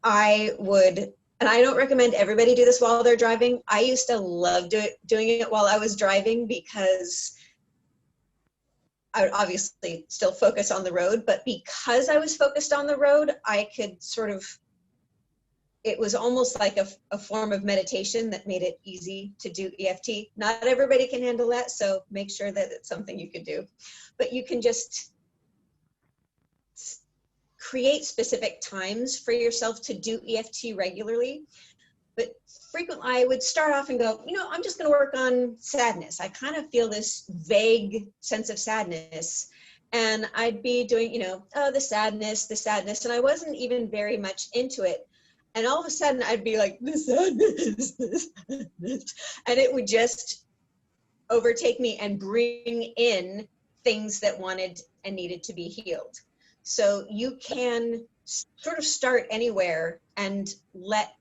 I don't recommend everybody do this while they're driving. I used to love doing it while I was driving, because I would obviously still focus on the road, but because I was focused on the road, I could sort of, it was almost like a form of meditation that made it easy to do EFT. Not everybody can handle that, so make sure that it's something you can do. But you can just create specific times for yourself to do EFT regularly. But frequently I would start off and go, I'm just going to work on sadness. I kind of feel this vague sense of sadness. And I'd be doing, oh, the sadness. And I wasn't even very much into it. And all of a sudden I'd be like, the sadness. And it would just overtake me and bring in things that wanted and needed to be healed. So you can sort of start anywhere and let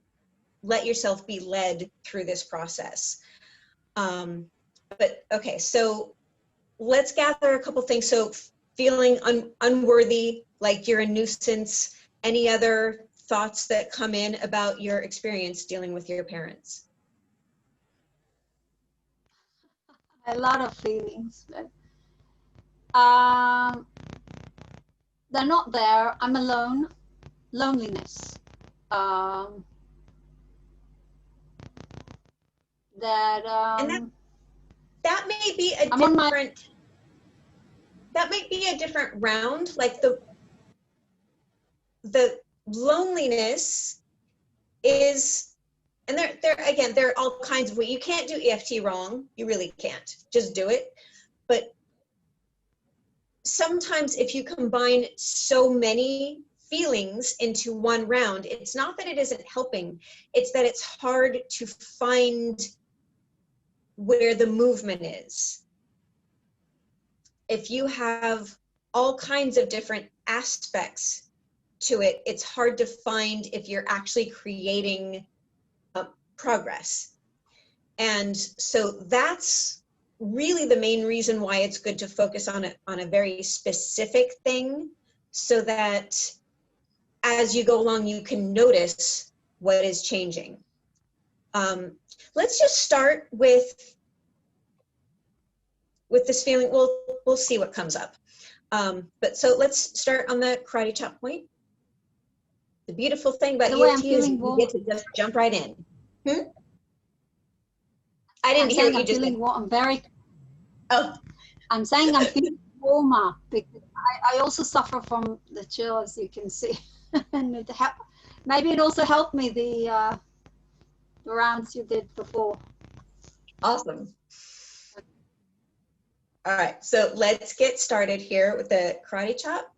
yourself be led through this process. But okay, so let's gather a couple things. So feeling unworthy, like you're a nuisance, any other thoughts that come in about your experience dealing with your parents? A lot of feelings, but they're not there. I'm alone. Loneliness. And that may be a different round. Like the loneliness is, and there are all kinds of ways. You can't do EFT wrong. You really can't. Just do it. But sometimes if you combine so many feelings into one round, it's not that it isn't helping, it's that it's hard to find where the movement is. If you have all kinds of different aspects to it, it's hard to find if you're actually creating progress. And so that's really the main reason why it's good to focus on a very specific thing, so that as you go along, you can notice what is changing. Let's just start with this feeling. We'll see what comes up. But so let's start on the karate chop point. The beautiful thing about EFT is you get to just jump right in. I didn't hear what you just said. I'm very. Oh. I'm saying I'm feeling warmer because I also suffer from the chill, as you can see. And maybe it also helped me the rounds you did before. Awesome. All right, so let's get started here with the karate chop.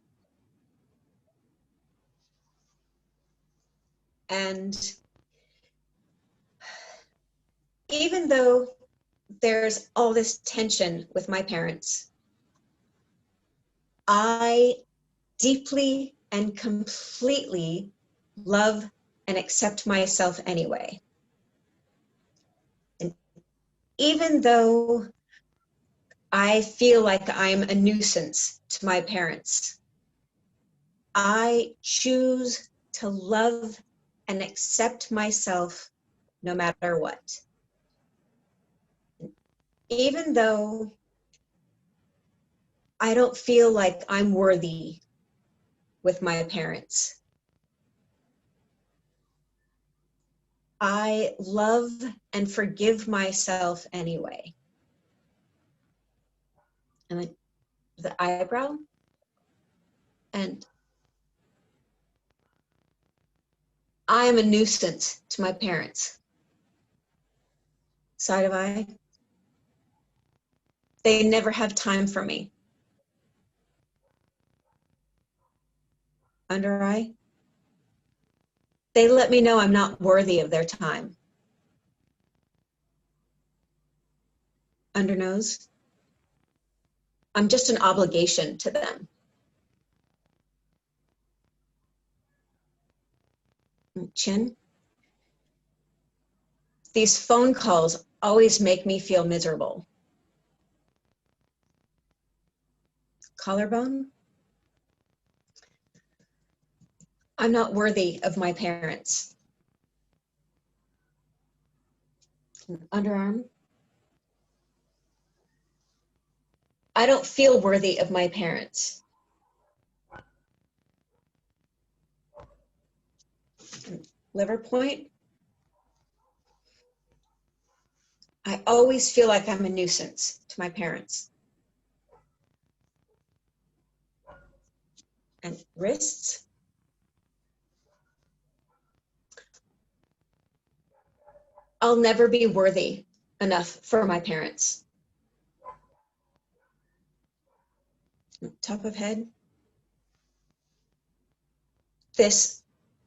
And even though there's all this tension with my parents, I deeply and completely love and accept myself anyway. And even though I feel like I'm a nuisance to my parents, I choose to love and accept myself no matter what. Even though I don't feel like I'm worthy with my parents, I love and forgive myself anyway. And then the eyebrow, and I am a nuisance to my parents. Side of eye. They never have time for me. Under eye. They let me know I'm not worthy of their time. Under nose. I'm just an obligation to them. Chin. These phone calls always make me feel miserable. Collarbone. I'm not worthy of my parents. Underarm. I don't feel worthy of my parents. Liver point. I always feel like I'm a nuisance to my parents. And wrists. I'll never be worthy enough for my parents. Top of head. This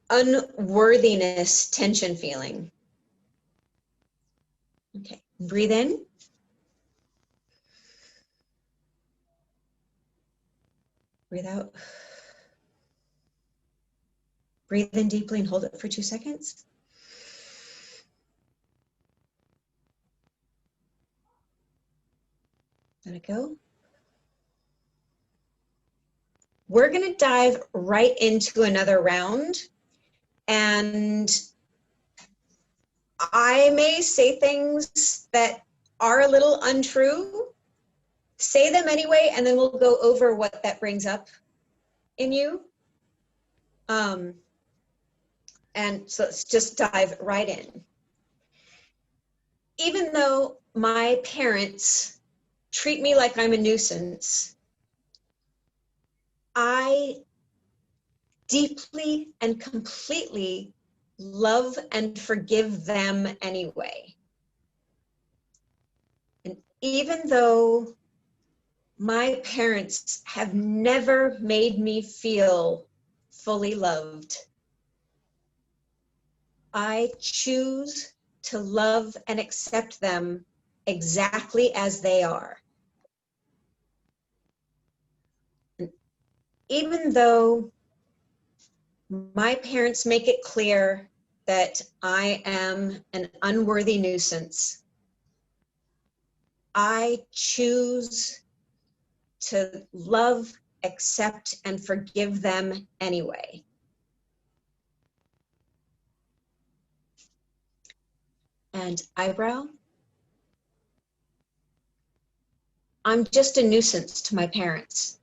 unworthiness tension feeling. Okay, breathe in. Breathe out. Breathe in deeply and hold it for 2 seconds. Let it go. We're going to dive right into another round, and I may say things that are a little untrue. Say them anyway, and then we'll go over what that brings up in you. And so let's just dive right in. Even though my parents treat me like I'm a nuisance, I deeply and completely love and forgive them anyway. And even though my parents have never made me feel fully loved, I choose to love and accept them exactly as they are. And even though my parents make it clear that I am an unworthy nuisance, I choose to love, accept, and forgive them anyway. And eyebrow. I'm just a nuisance to my parents.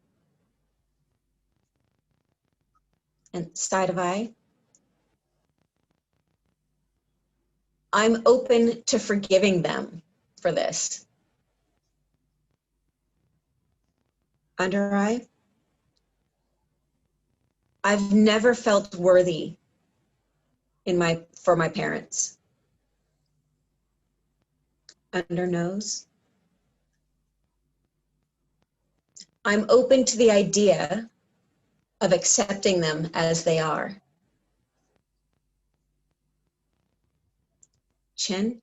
And side of eye. I'm open to forgiving them for this. Under eye. I've never felt worthy for my parents. Under nose. I'm open to the idea of accepting them as they are. Chin.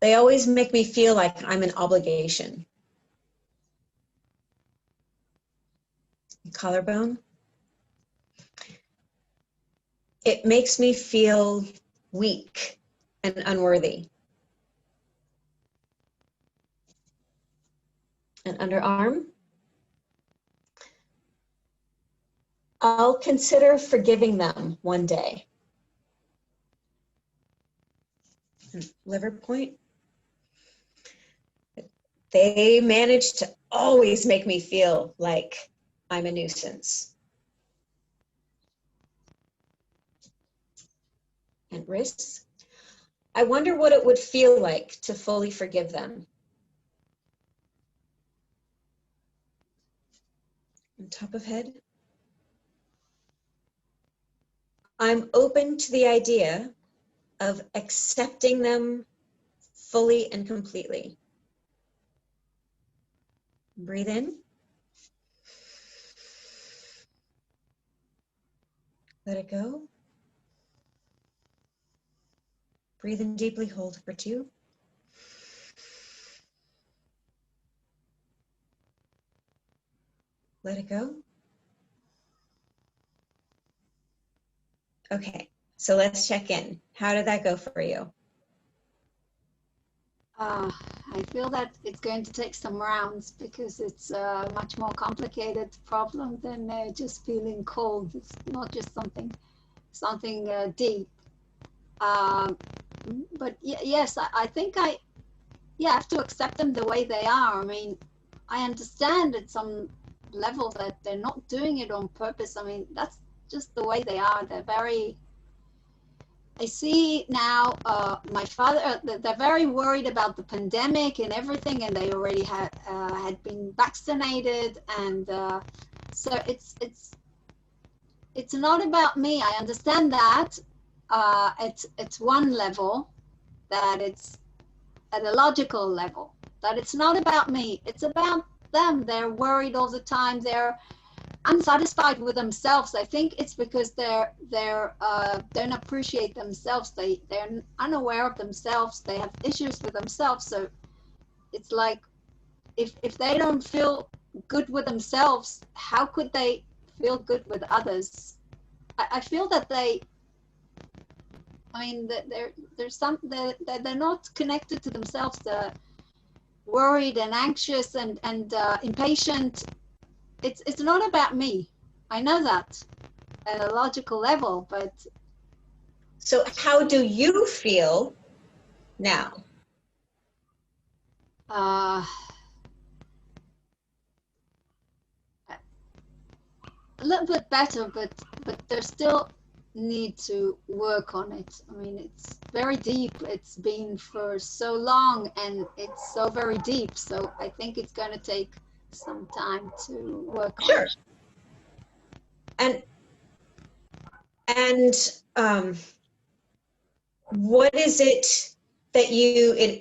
They always make me feel like I'm an obligation. Collarbone. It makes me feel weak and unworthy. And underarm. I'll consider forgiving them one day. And liver point. They manage to always make me feel like I'm a nuisance. And wrists. I wonder what it would feel like to fully forgive them. And top of head. I'm open to the idea of accepting them fully and completely. Breathe in. Let it go. Breathe in deeply, hold for 2. let it go. Okay, so let's check in. How did that go for you? I feel that it's going to take some rounds because it's a much more complicated problem than just feeling cold. It's not just something deep. But yes, I think I have to accept them the way they are. I mean, I understand at some level that they're not doing it on purpose. I mean, that's just the way they are. They're very, I see now, my father, they're very worried about the pandemic and everything, and they already had been vaccinated, and so it's not about me. I understand that. It's one level, that it's at a logical level, that it's not about me. It's about them. They're worried all the time. They're unsatisfied with themselves. I think it's because they don't appreciate themselves. They're unaware of themselves. They have issues with themselves. So it's like, if they don't feel good with themselves, how could they feel good with others? I feel that they're not connected to themselves. They're worried and anxious and impatient. It's not about me. I know that at a logical level, but. So how do you feel now? A little bit better, but they still need to work on it. I mean, it's very deep. It's been for so long, and it's so very deep. So I think it's going to take some time to work on. Sure. And what is it that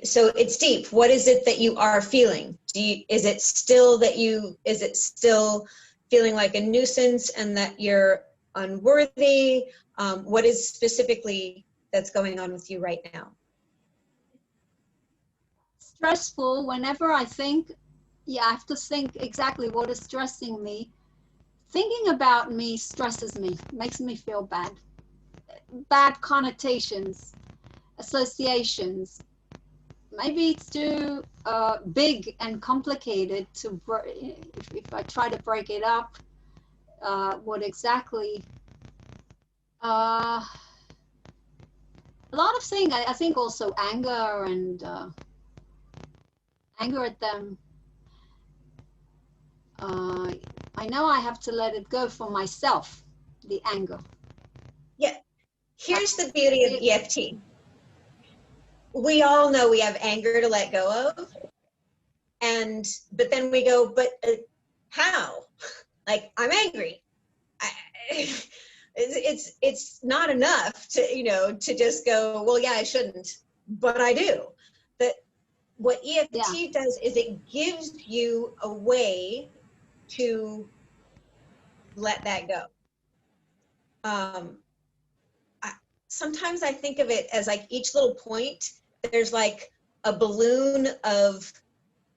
so it's deep. What is it that you are feeling? Is it still feeling like a nuisance and that you're unworthy? What is specifically that's going on with you right now? Stressful. Whenever I think, I have to think exactly what is stressing me. Thinking about me stresses me, makes me feel bad. Bad connotations, associations. Maybe it's too big and complicated to, if I try to break it up, what exactly. A lot of things. I think also anger and anger at them. I know I have to let it go for myself, the anger. Yeah. Here's the beauty of EFT. We all know we have anger to let go of. But then we go, but how? Like, I'm angry. It's not enough to just go, well, yeah, I shouldn't, but I do. What EFT does is it gives you a way to let that go. Sometimes I think of it as like each little point, there's like a balloon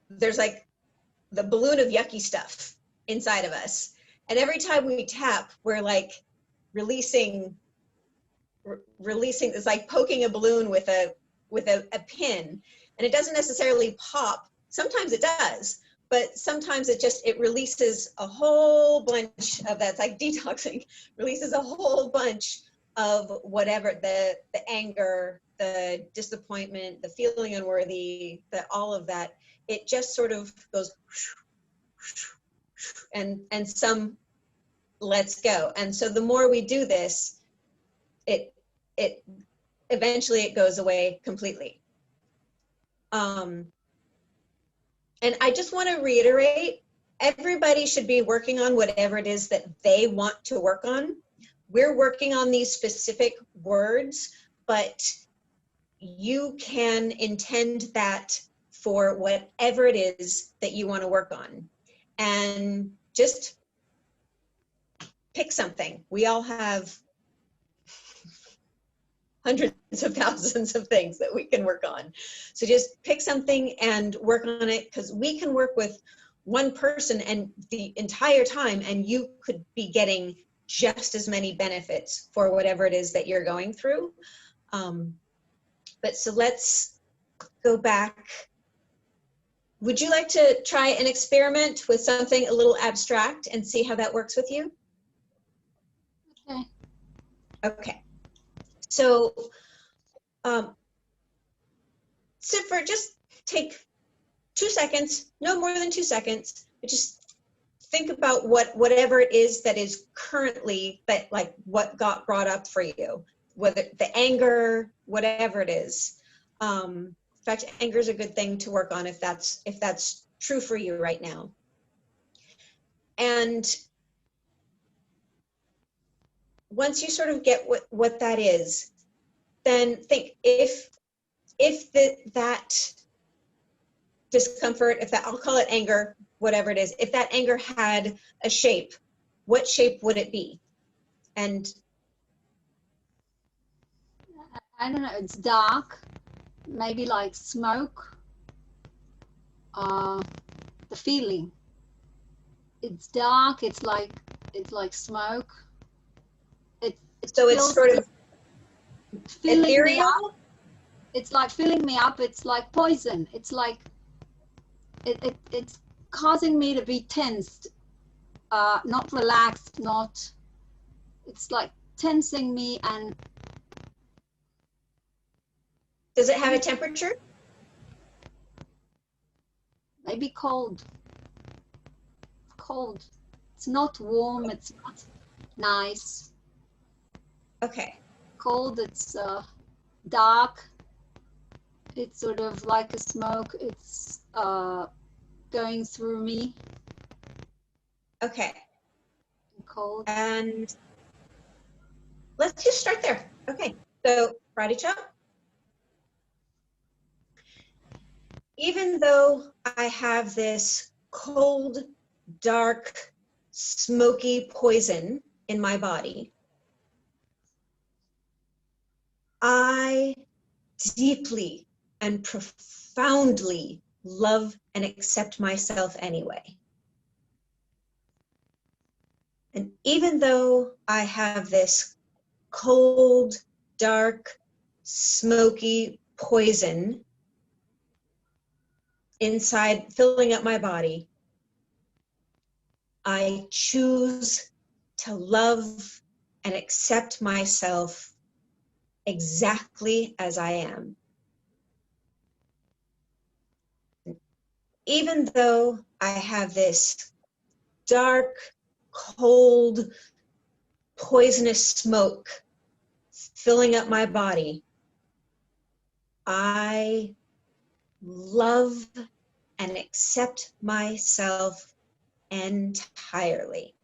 there's like the balloon of yucky stuff inside of us. And every time we tap, we're like releasing, it's like poking a balloon with a pin. And it doesn't necessarily pop. Sometimes it does, but sometimes it releases a whole bunch of that. It's like detoxing, releases a whole bunch of whatever, the anger, the disappointment, the feeling unworthy, all of that. It just sort of goes and some lets go. And so the more we do this, it eventually it goes away completely. And I just want to reiterate, everybody should be working on whatever it is that they want to work on. We're working on these specific words, but you can intend that for whatever it is that you want to work on. And just pick something. We all have hundreds of thousands of things that we can work on. So just pick something and work on it, because we can work with one person and the entire time, and you could be getting just as many benefits for whatever it is that you're going through. But so let's go back. Would you like to try an experiment with something a little abstract and see how that works with you? Okay. Okay. So, for just take 2 seconds, no more than 2 seconds, but just think about whatever it is that is currently, that like what got brought up for you, whether the anger, whatever it is. In fact, anger is a good thing to work on if that's true for you right now. And once you sort of get what that is, then think if that discomfort, if that, I'll call it anger, whatever it is, if that anger had a shape, what shape would it be? And I don't know, it's dark, maybe like smoke. The feeling, it's dark, it's like smoke. So it's sort of ethereal. It's like filling me up. It's like poison. It's like it's causing me to be tensed, not relaxed, not. It's like tensing me. And does it have a temperature? Maybe cold. Cold. It's not warm. It's not nice. Okay. Cold. It's dark. It's sort of like a smoke. It's going through me. Okay. Cold. And let's just start there. Okay. So, karate chop. Even though I have this cold, dark, smoky poison in my body, I deeply and profoundly love and accept myself anyway. And even though I have this cold, dark, smoky poison inside, filling up my body, I choose to love and accept myself exactly as I am. Even though I have this dark, cold, poisonous smoke filling up my body, I love and accept myself entirely.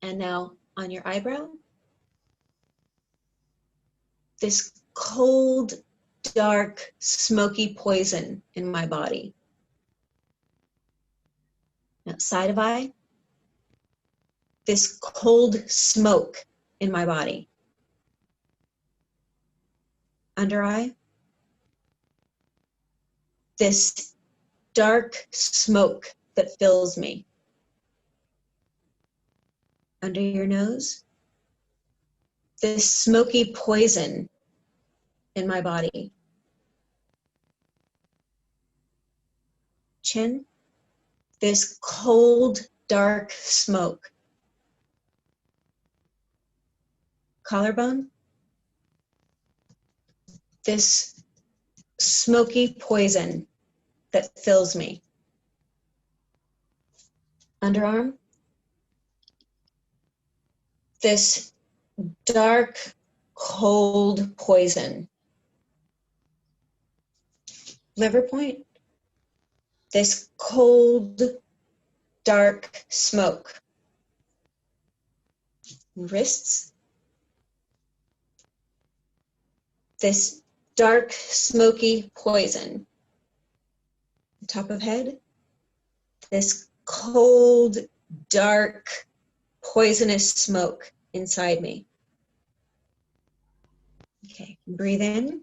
And now on your eyebrow, this cold, dark, smoky poison in my body. Now, side of eye, this cold smoke in my body. Under eye, this dark smoke that fills me. Under your nose, this smoky poison in my body. Chin, this cold, dark smoke. Collarbone, this smoky poison that fills me. Underarm, this dark, cold poison. Liver point, this cold, dark smoke. Wrists, this dark, smoky poison. Top of head, this cold, dark, poisonous smoke inside me. Okay, breathe in.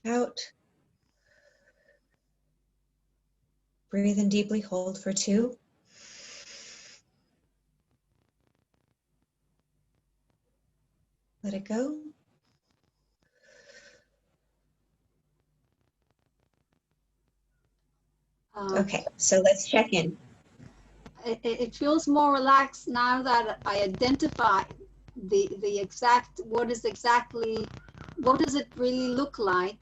out. Breathe in deeply, hold for 2. Let it go. Okay, so let's check in. It feels more relaxed now that I identify the exact, what does it really look like?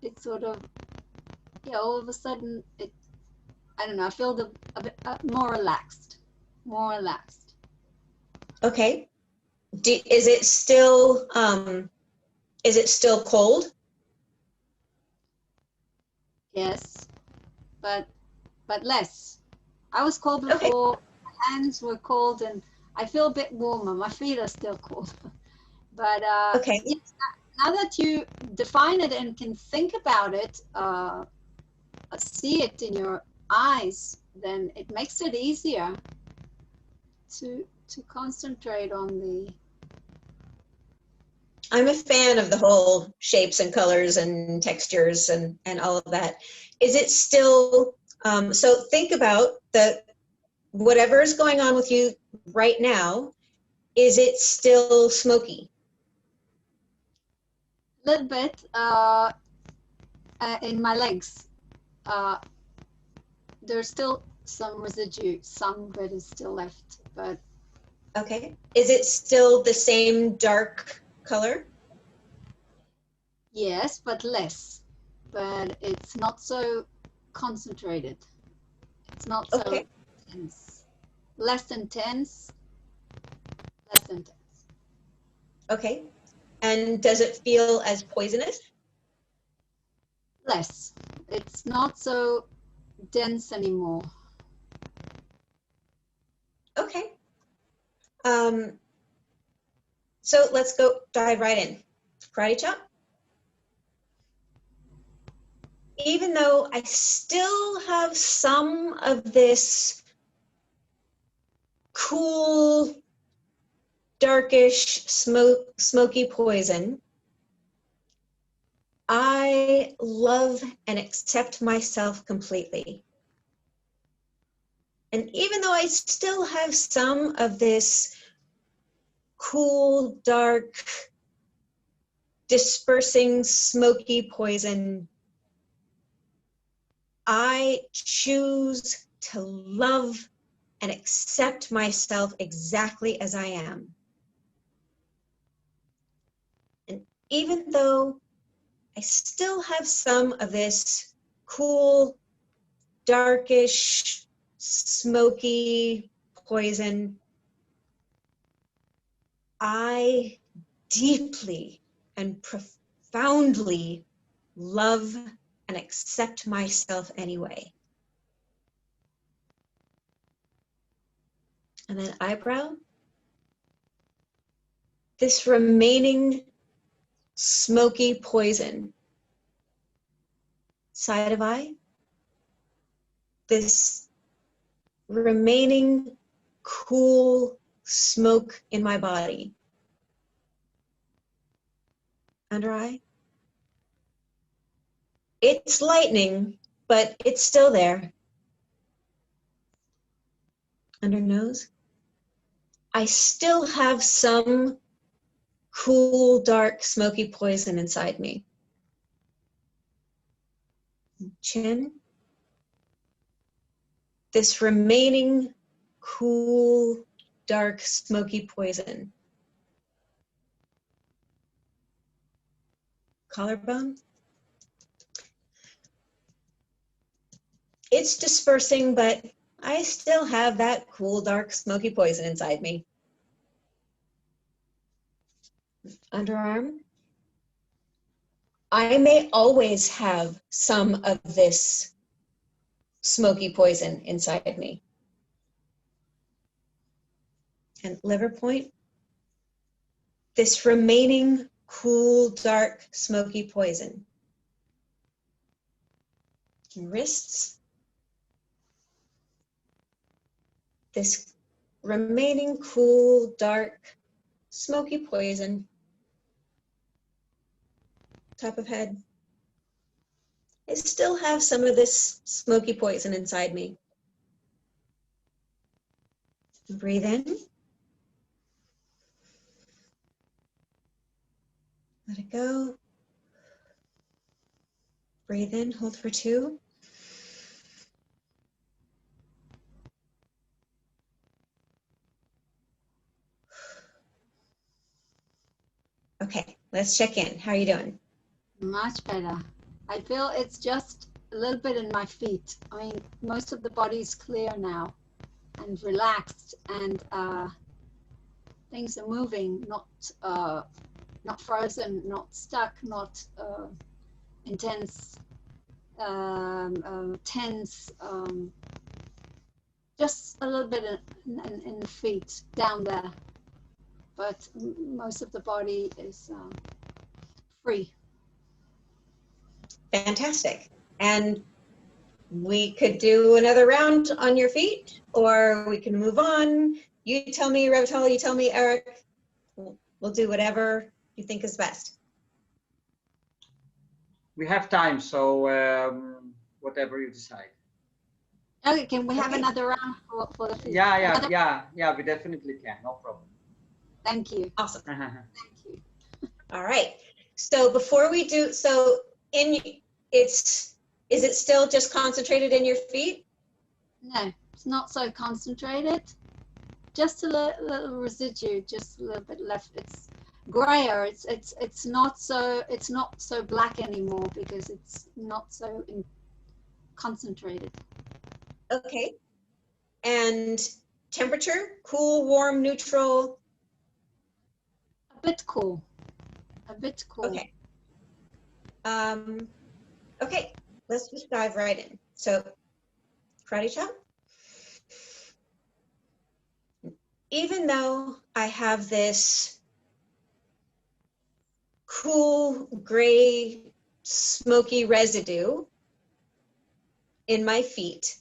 It's sort of, yeah, all of a sudden, I don't know, I feel a bit more relaxed. Okay. Is it still cold? Yes, but less. I was cold before, okay. My hands were cold, and I feel a bit warmer. My feet are still cold. But okay. Yes, now that you define it and can think about it, see it in your eyes, then it makes it easier to concentrate on the... I'm a fan of the whole shapes and colors and textures and all of that. Is it still, so think about whatever is going on with you right now, is it still smoky? A little bit in my legs. There's still some residue, some of it is still left, but... Okay. Is it still the same dark color? Yes, but less. But it's not so concentrated. It's not so okay. Intense. Less intense. Less intense. Okay. And does it feel as poisonous? Less. It's not so dense anymore. Okay. So let's dive right in. Karate chop. Even though I still have some of this cool, darkish, smoky poison, I love and accept myself completely. And even though I still have some of this cool, dark, dispersing, smoky poison, I choose to love and accept myself exactly as I am. And even though I still have some of this cool, darkish, smoky poison, I deeply and profoundly love and accept myself anyway. And then eyebrow. This remaining smoky poison. Side of eye. This remaining cool smoke in my body. Under eye. It's lightening, but it's still there. Under nose. I still have some cool, dark, smoky poison inside me. Chin. This remaining cool, dark, smoky poison. Collarbone. It's dispersing, but I still have that cool, dark, smoky poison inside me. Underarm. I may always have some of this smoky poison inside me. And liver point. This remaining cool, dark, smoky poison. And wrists. This remaining cool, dark, smoky poison. Top of head, I still have some of this smoky poison inside me. Breathe in. Let it go. Breathe in, hold for 2. Okay, let's check in. How are you doing? Much better. I feel it's just a little bit in my feet. I mean, most of the body's clear now and relaxed, and things are moving, not frozen, not stuck, not intense, tense. Just a little bit in the feet down there, but most of the body is free. Fantastic. And we could do another round on your feet, or we can move on. You tell me, Revital, you tell me, Arik. We'll do whatever you think is best. We have time, so whatever you decide. Okay, can we have Okay. another round for the feet? Yeah, we definitely can, no problem. Thank you. Awesome. Thank you. All right. So before we do, is it still just concentrated in your feet? No, it's not so concentrated. Just a little residue, just a little bit left. It's grayer. It's not so black anymore because it's not so concentrated. Okay. And temperature, cool, warm, neutral? A bit cool. A bit cool. Okay. Okay, let's just dive right in. So, karate chop. Even though I have this cool, gray, smoky residue in my feet,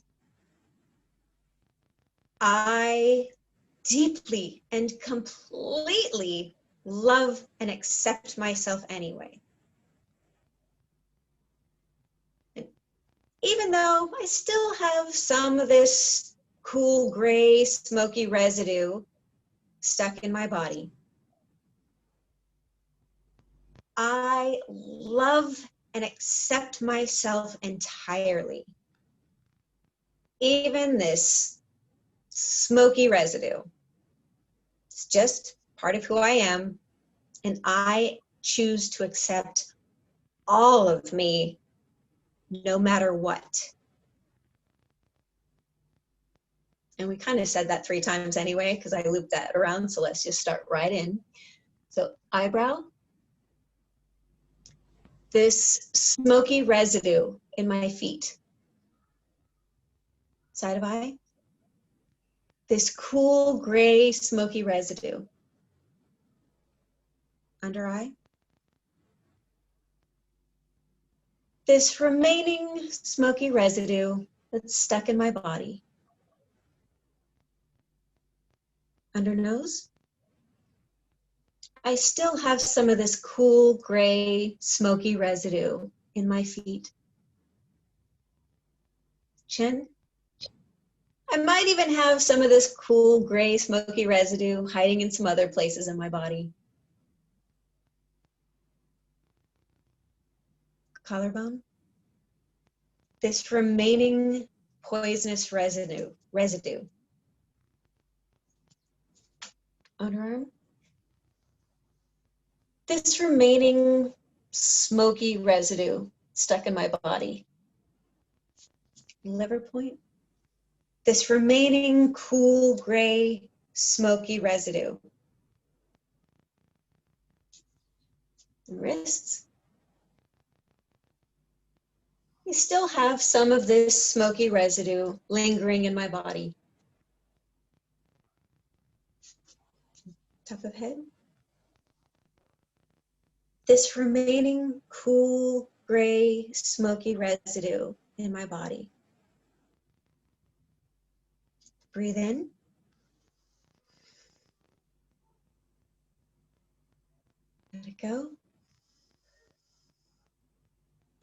I deeply and completely love and accept myself anyway. And even though I still have some of this cool, gray, smoky residue stuck in my body, I love and accept myself entirely. Even this smoky residue. It's just part of who I am, and I choose to accept all of me, no matter what. And we kind of said that 3 times anyway, because I looped that around, so let's just start right in. So eyebrow, this smoky residue in my feet. Side of eye, this cool gray smoky residue. Under eye, this remaining smoky residue that's stuck in my body. Under nose, I still have some of this cool gray smoky residue in my feet. Chin, I might even have some of this cool gray smoky residue hiding in some other places in my body. Collarbone, this remaining poisonous residue. Underarm, this remaining smoky residue stuck in my body. Liver point, this remaining cool gray smoky residue. Wrists, I still have some of this smoky residue lingering in my body. Top of head, this remaining cool gray smoky residue in my body. Breathe in. Let it go.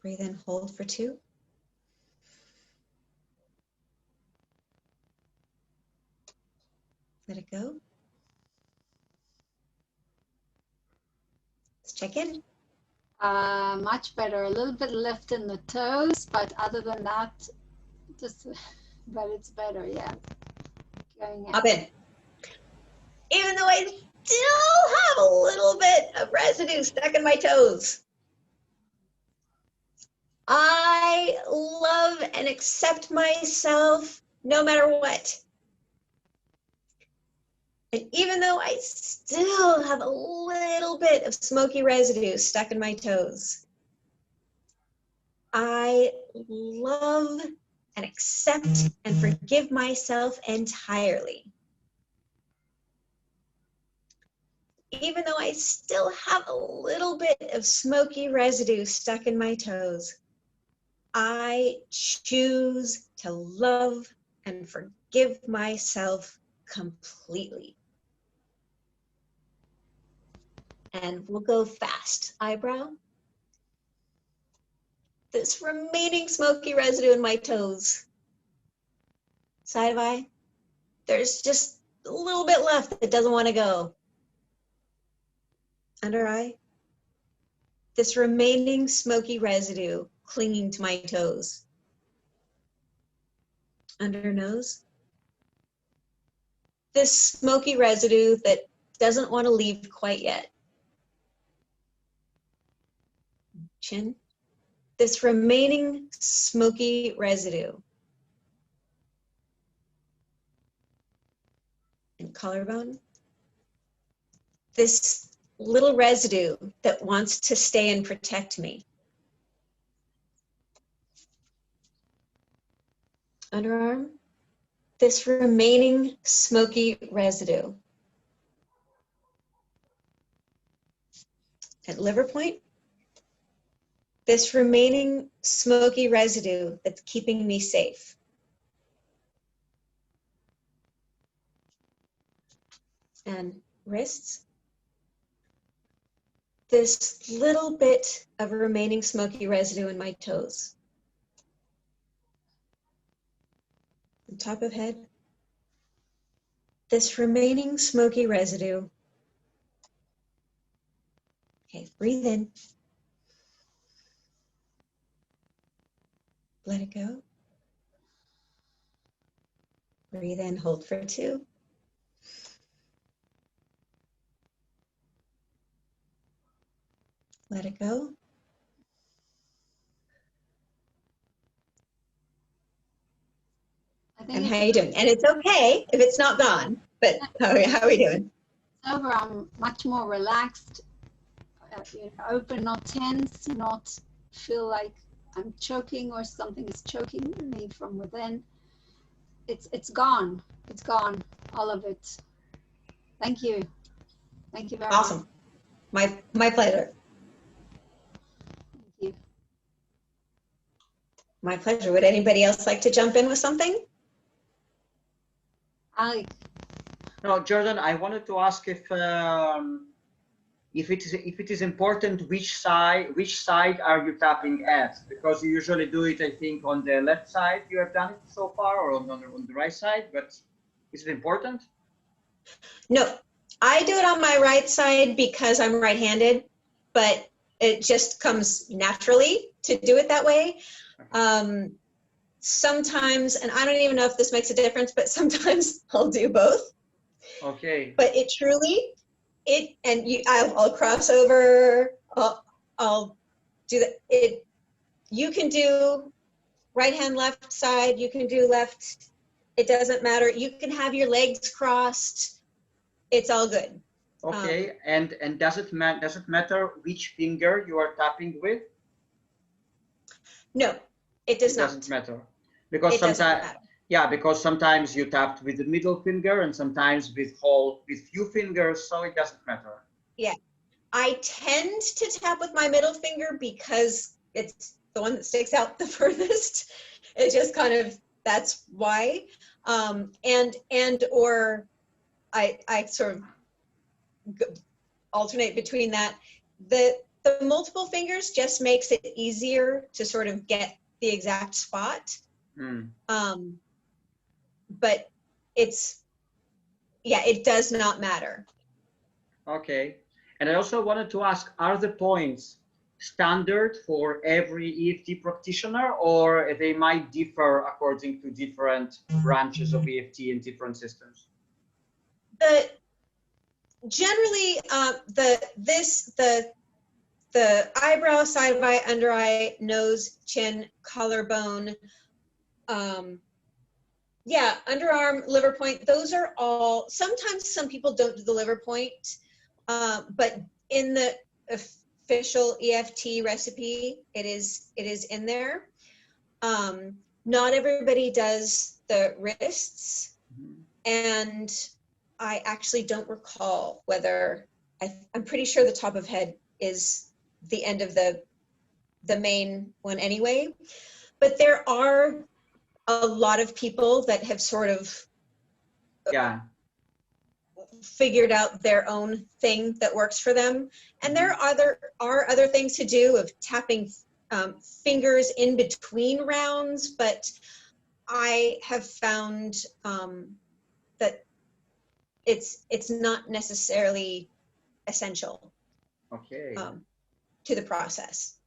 Breathe in, hold for 2. Let it go. Let's check in. Much better. A little bit lift in the toes, but other than that, just, but it's better, yeah. Going Up in. Even though I still have a little bit of residue stuck in my toes, I love and accept myself no matter what. And even though I still have a little bit of smoky residue stuck in my toes, I love and accept and forgive myself entirely. Even though I still have a little bit of smoky residue stuck in my toes, I choose to love and forgive myself completely. And we'll go fast. Eyebrow. This remaining smoky residue in my toes. Side of eye. There's just a little bit left that doesn't want to go. Under eye. This remaining smoky residue clinging to my toes. Under nose. This smoky residue that doesn't want to leave quite yet. Chin. This remaining smoky residue. And collarbone. This little residue that wants to stay and protect me. Underarm. This remaining smoky residue. At liver point. This remaining smoky residue that's keeping me safe. And wrists. This little bit of remaining smoky residue in my toes. On top of head. This remaining smoky residue. Okay, breathe in. Let it go. Breathe in, hold for 2. Let it go. And how are you doing? And it's okay if it's not gone, but how are we doing? Over, I'm much more relaxed, open, not tense, not feel like I'm choking or something is choking me from within. It's gone. It's gone. All of it. Thank you. Thank you very much. Awesome. My pleasure. Thank you. My pleasure. Would anybody else like to jump in with something? Arik. No, Jordan, I wanted to ask if it is important which side are you tapping at, because you usually do it, I think, on the left side. You have done it so far, or on the right side, but is it important? No, I do it on my right side because I'm right-handed, but it just comes naturally to do it that way. Sometimes, and I don't even know if this makes a difference, but sometimes I'll do both. Okay. But it truly, I'll cross over. I'll do that. You can do right hand, left side. You can do left. It doesn't matter. You can have your legs crossed. It's all good. Okay. And does it matter which finger you are tapping with? No, it does not. It doesn't matter, because sometimes. Yeah, because sometimes you tapped with the middle finger and sometimes with few fingers, so it doesn't matter. Yeah, I tend to tap with my middle finger because it's the one that sticks out the furthest. It just kind of, that's why. Or I sort of alternate between that. the multiple fingers just makes it easier to sort of get the exact spot. But it's, yeah, it does not matter. Okay. And I also wanted to ask, are the points standard for every EFT practitioner, or they might differ according to different branches of EFT in different systems? Generally, the eyebrow, side eye, under eye, nose, chin, collarbone, yeah, underarm, liver point, those are all, sometimes some people don't do the liver point, but in the official EFT recipe, it is in there. Not everybody does the wrists, and I actually don't recall whether, I'm pretty sure the top of head is the end of the main one anyway, but there are a lot of people that have sort of figured out their own thing that works for them. And there are other things to do of tapping fingers in between rounds, but I have found that it's not necessarily essential to the process.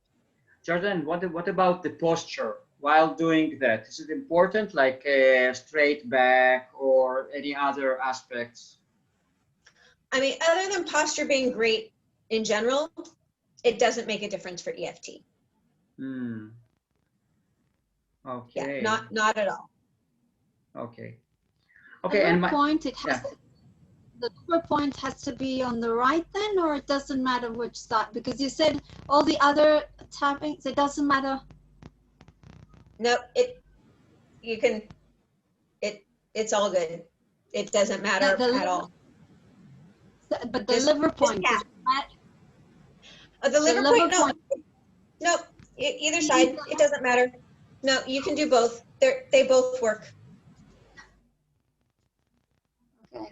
Jordan, what about the posture while doing that? Is it important, like a straight back or any other aspects? I mean, other than posture being great in general, it doesn't make a difference for EFT. Okay. Yeah, not at all. Okay. Okay. And point, it has the liver point has to be on the right then, or it doesn't matter which side? Because you said all the other tappings, it doesn't matter. No, it's all good. It doesn't matter at all. But the liver point, does it matter? The liver point, no, either side, it doesn't matter. No, you can do both. They both work. Okay.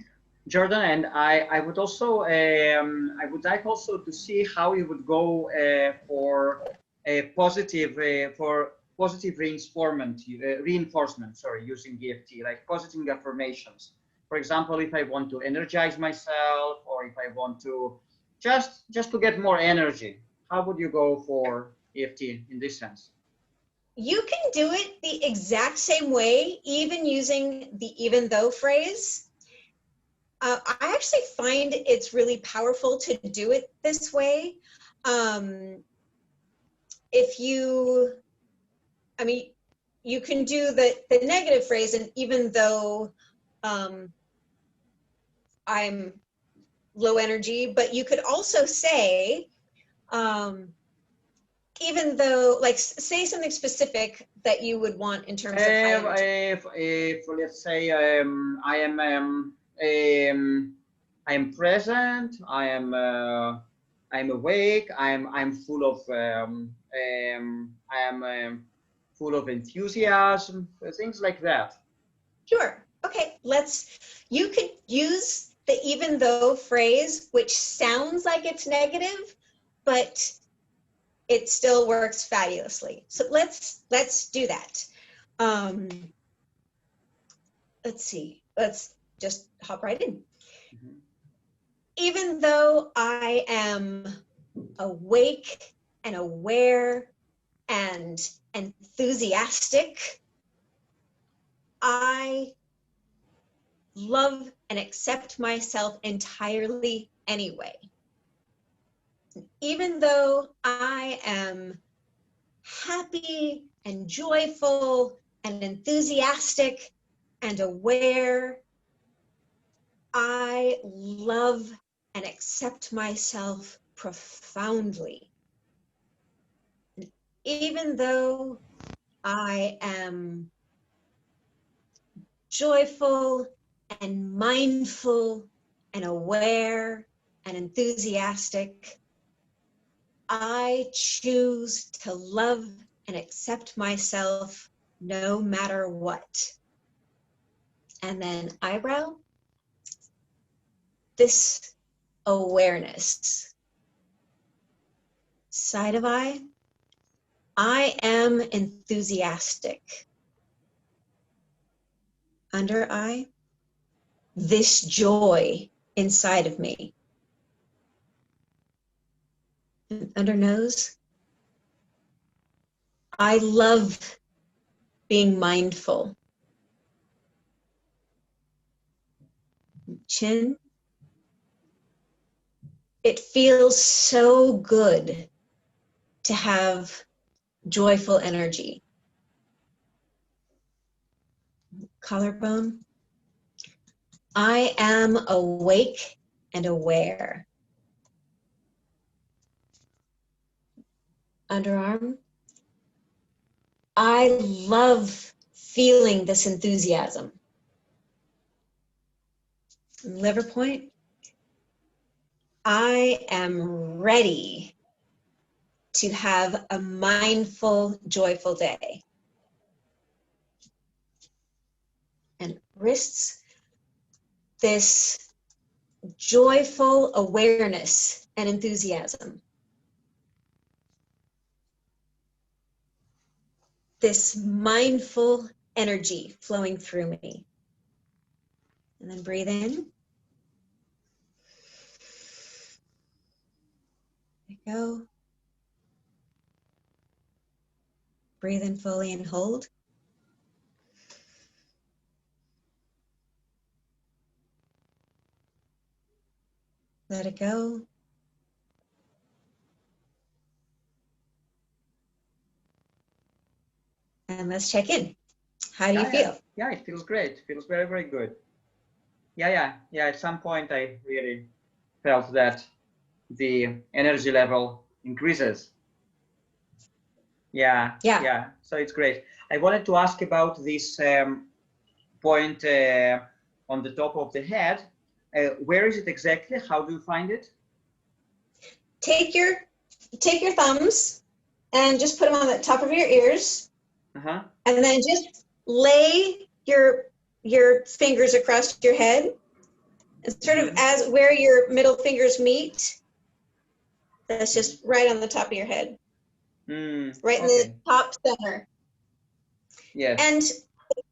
Jordan, and I would also I would like also to see how you would go for a positive reinforcement using EFT, like positive affirmations. For example, if I want to energize myself, or if I want to just to get more energy, how would you go for EFT in this sense? You can do it the exact same way, even using the even though phrase. I actually find it's really powerful to do it this way. If you, I mean, you can do the negative phrase, and even though I'm low energy, but you could also say, even though, like, say something specific that you would want in terms of high energy. If let's say I am present, I'm awake, I'm full of full of enthusiasm, things like that. Sure. Okay. You could use the even though phrase, which sounds like it's negative, but it still works fabulously. So let's do that. Let's see. Let's just hop right in. Even though I am awake and aware and enthusiastic, I love and accept myself entirely anyway. Even though I am happy and joyful and enthusiastic and aware, I love and accept myself profoundly. Even though I am joyful and mindful and aware and enthusiastic, I choose to love and accept myself no matter what. And then eyebrow, this awareness. Side of eye, I am enthusiastic. Under eye, this joy inside of me. And under nose, I love being mindful. Chin, it feels so good to have joyful energy. Collarbone, I am awake and aware. Underarm, I love feeling this enthusiasm. Liver point, I am ready to have a mindful, joyful day. And wrists, this joyful awareness and enthusiasm. This mindful energy flowing through me. And then breathe in. Let go. Breathe in fully and hold. Let it go. And let's check in. How do you feel? Yeah, it feels great. It feels very, very good. Yeah. At some point, I really felt that the energy level increases. Yeah. So it's great. I wanted to ask about this point on the top of the head. Where is it exactly? How do you find it? Take your thumbs and just put them on the top of your ears. Uh-huh. And then just lay your fingers across your head, and sort of as where your middle fingers meet. That's just right on the top of your head. Right in the top center. Yes. And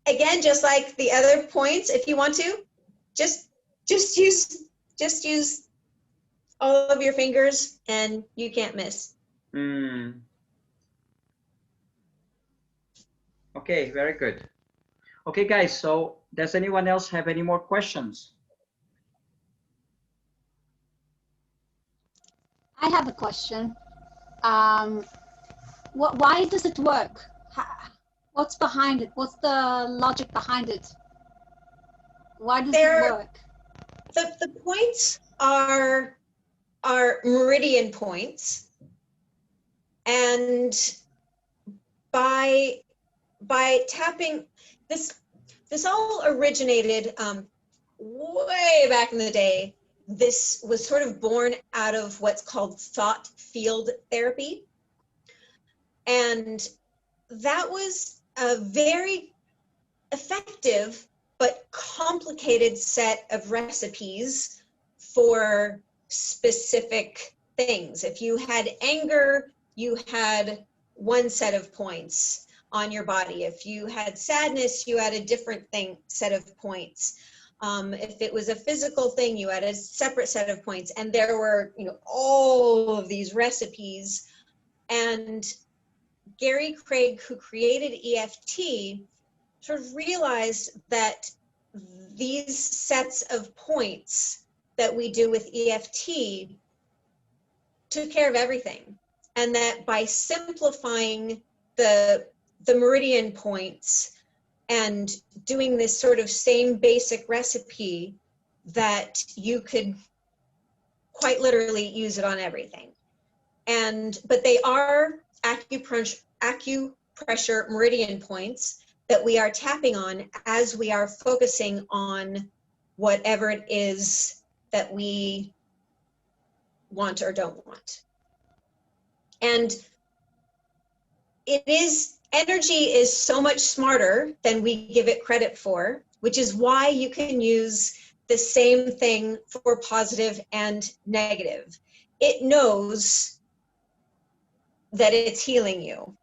again, just like the other points, if you want to, just use all of your fingers and you can't miss. Okay, very good. Okay, guys, so does anyone else have any more questions? I have a question. Why does it work? What's behind it? What's the logic behind it? Why does it work? The points are meridian points, and by tapping this all originated way back in the day. This was sort of born out of what's called thought field therapy, and that was a very effective but complicated set of recipes for specific things. If you had anger, you had one set of points on your body. If you had sadness, you had a different set of points. If it was a physical thing, you had a separate set of points. And there were, all of these recipes. And Gary Craig, who created EFT, sort of realized that these sets of points that we do with EFT took care of everything. And that by simplifying the meridian points and doing this sort of same basic recipe, that you could quite literally use it on everything. But they are acupressure meridian points that we are tapping on as we are focusing on whatever it is that we want or don't want. And energy is so much smarter than we give it credit for, which is why you can use the same thing for positive and negative. It knows that it's healing you.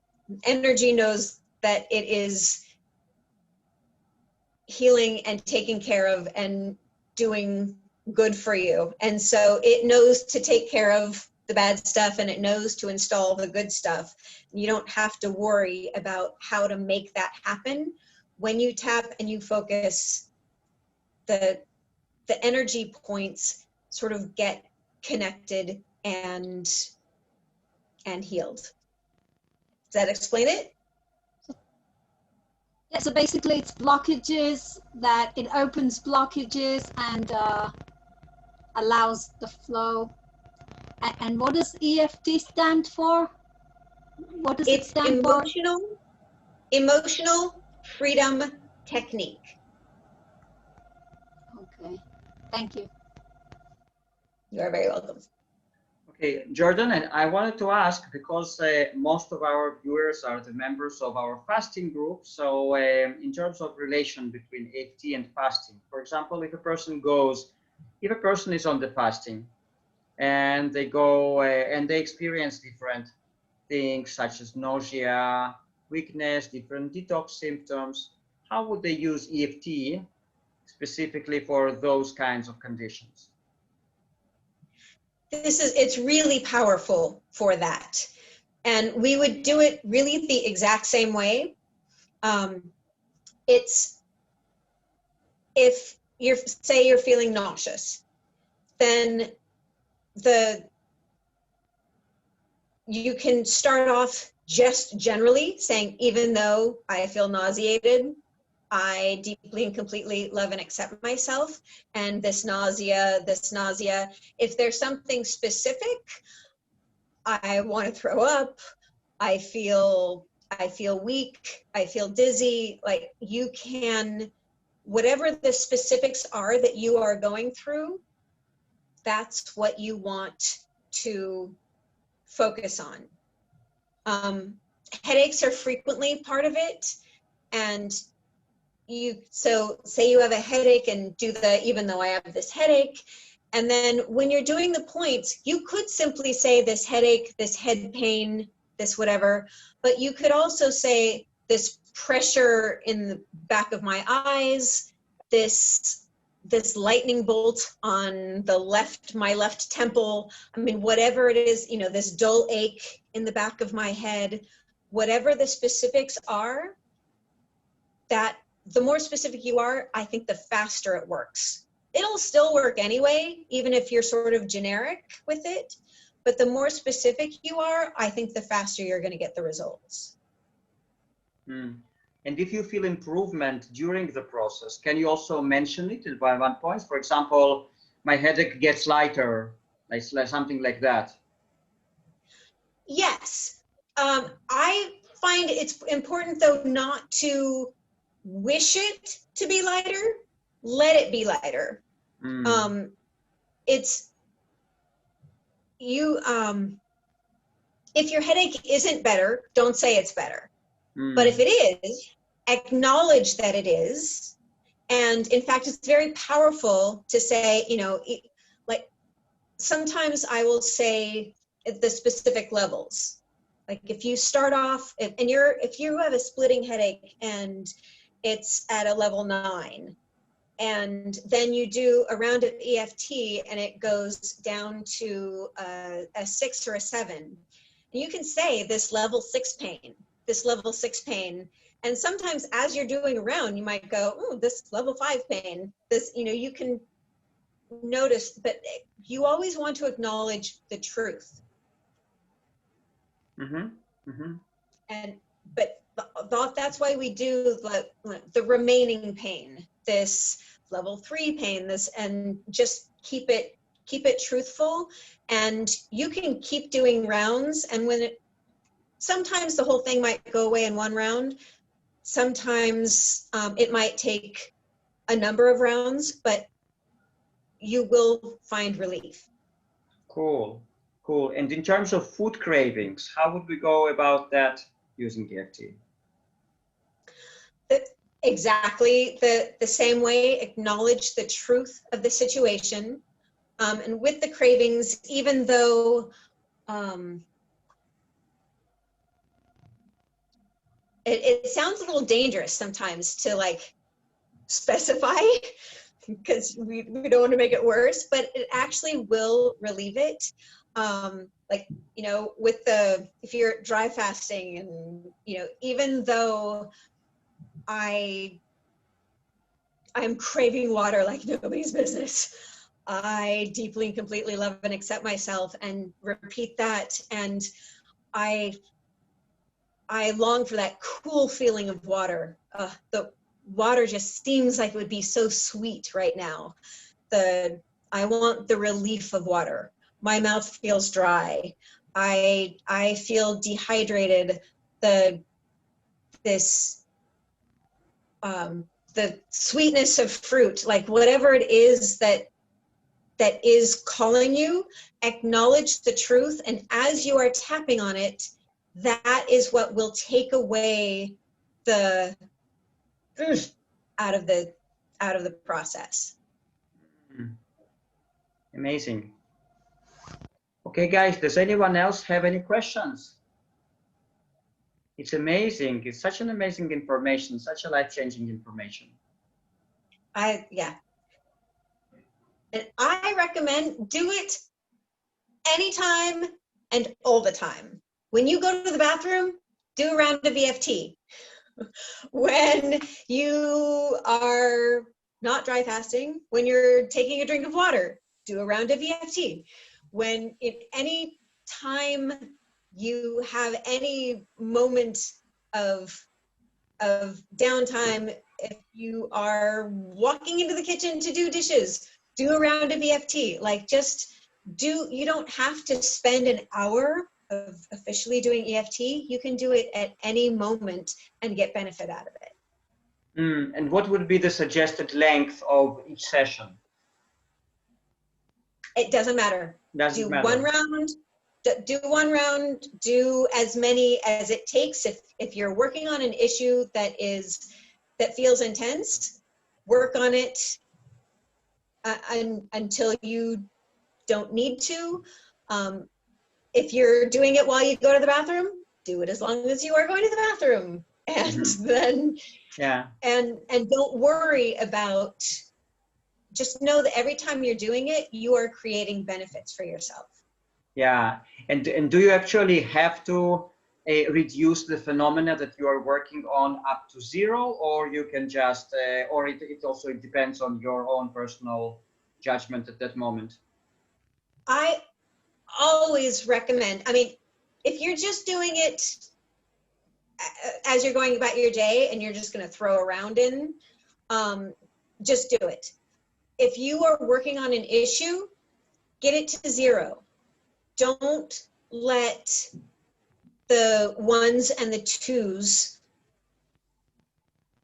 Energy knows that it is healing and taking care of and doing good for you. And so it knows to take care of the bad stuff and it knows to install the good stuff. You don't have to worry about how to make that happen. When you tap and you focus, the energy points sort of get connected and healed. Does that explain it? Yeah, so basically it's blockages, that it opens blockages and allows the flow. And what does EFT stand for? What does it stand for? Emotional freedom technique. Okay, thank you. You are very welcome. Okay, Jordan, and I wanted to ask, because most of our viewers are the members of our fasting group, so in terms of relation between EFT and fasting, for example, if a person is on the fasting and they go and they experience different things such as nausea, weakness, different detox symptoms, how would they use EFT specifically for those kinds of conditions? It's really powerful for that. And we would do it really the exact same way. It's, if say you're feeling nauseous, then you can start off just generally saying, even though I feel nauseated, I deeply and completely love and accept myself. And this nausea, if there's something specific, I want to throw up, I feel weak, I feel dizzy, like you can, whatever the specifics are that you are going through, that's what you want to focus on. Headaches are frequently part of it. And so say you have a headache and do the, even though I have this headache, and then when you're doing the points, you could simply say this headache, this head pain, this whatever, but you could also say this pressure in the back of my eyes, this lightning bolt on my left temple. I mean, whatever it is, this dull ache in the back of my head, whatever the specifics are, that the more specific you are, I think the faster it works. It'll still work anyway, even if you're sort of generic with it, but the more specific you are, I think the faster you're going to get the results. And if you feel improvement during the process, can you also mention it by one point? For example, my headache gets lighter, like something like that. Yes. I find it's important, though, not to wish it to be lighter. Let it be lighter. It's you. If your headache isn't better, don't say it's better. But if it is, acknowledge that it is. And in fact, it's very powerful to say, like sometimes I will say at the specific levels. Like if you start off, if you have a splitting headache and it's at a level 9, and then you do a round of EFT and it goes down to a 6 or a 7, you can say this level 6 pain, this level 6 pain. And sometimes as you're doing a round, you might go, oh, this level 5 pain, this, you can notice, but you always want to acknowledge the truth. But that's why we do the remaining pain, this level 3 pain, and just keep it truthful. And you can keep doing rounds, and sometimes the whole thing might go away in one round. Sometimes it might take a number of rounds, but you will find relief. Cool. And in terms of food cravings, how would we go about that using EFT? Exactly the same way. Acknowledge the truth of the situation. And with the cravings, even though it sounds a little dangerous sometimes to like specify because we don't want to make it worse, but it actually will relieve it. Like, you know, with if you're dry fasting and, you know, even though I'm craving water like nobody's business, I deeply and completely love and accept myself and repeat that. And I long for that cool feeling of water. The water just seems like it would be so sweet right now. I want the relief of water. My mouth feels dry. I feel dehydrated. The sweetness of fruit, like whatever it is that is calling you, acknowledge the truth, and as you are tapping on it, that is what will take away the out of the process. Amazing. Okay, guys, does anyone else have any questions? It's amazing. It's such an amazing information, such a life-changing information. Yeah. And I recommend do it anytime and all the time. When you go to the bathroom, do a round of EFT. When you are not dry fasting, when you're taking a drink of water, do a round of EFT. When any time you have any moment of downtime, if you are walking into the kitchen to do dishes, do a round of EFT. Like, just you don't have to spend an hour of officially doing EFT. You can do it at any moment and get benefit out of it. And what would be the suggested length of each session? It doesn't matter. Doesn't matter. One round. Do one round, do as many as it takes. If you're working on an issue that feels intense, work on it until you don't need to. If you're doing it while you go to the bathroom, do it as long as you are going to the bathroom. And then, and don't worry about, just know that every time you're doing it, you are creating benefits for yourself. Yeah, and do you actually have to reduce the phenomena that you are working on up to zero, or you can just, or it also depends on your own personal judgment at that moment? I always recommend, I mean, if you're just doing it as you're going about your day and you're just going to throw around in, just do it. If you are working on an issue, get it to zero. Don't let the ones and the twos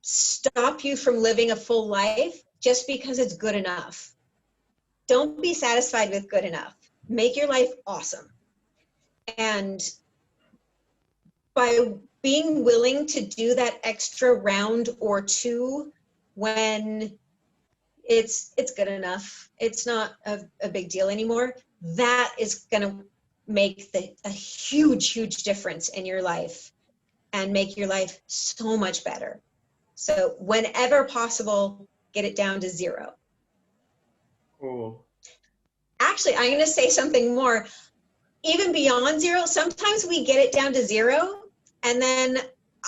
stop you from living a full life just because it's good enough. Don't be satisfied with good enough. Make your life awesome. And by being willing to do that extra round or two when it's good enough, it's not a big deal anymore, that is going to make a huge difference in your life and make your life so much better. So whenever possible, get it down to zero. Cool. Actually, I'm going to say something more. Even beyond zero, sometimes we get it down to zero, and then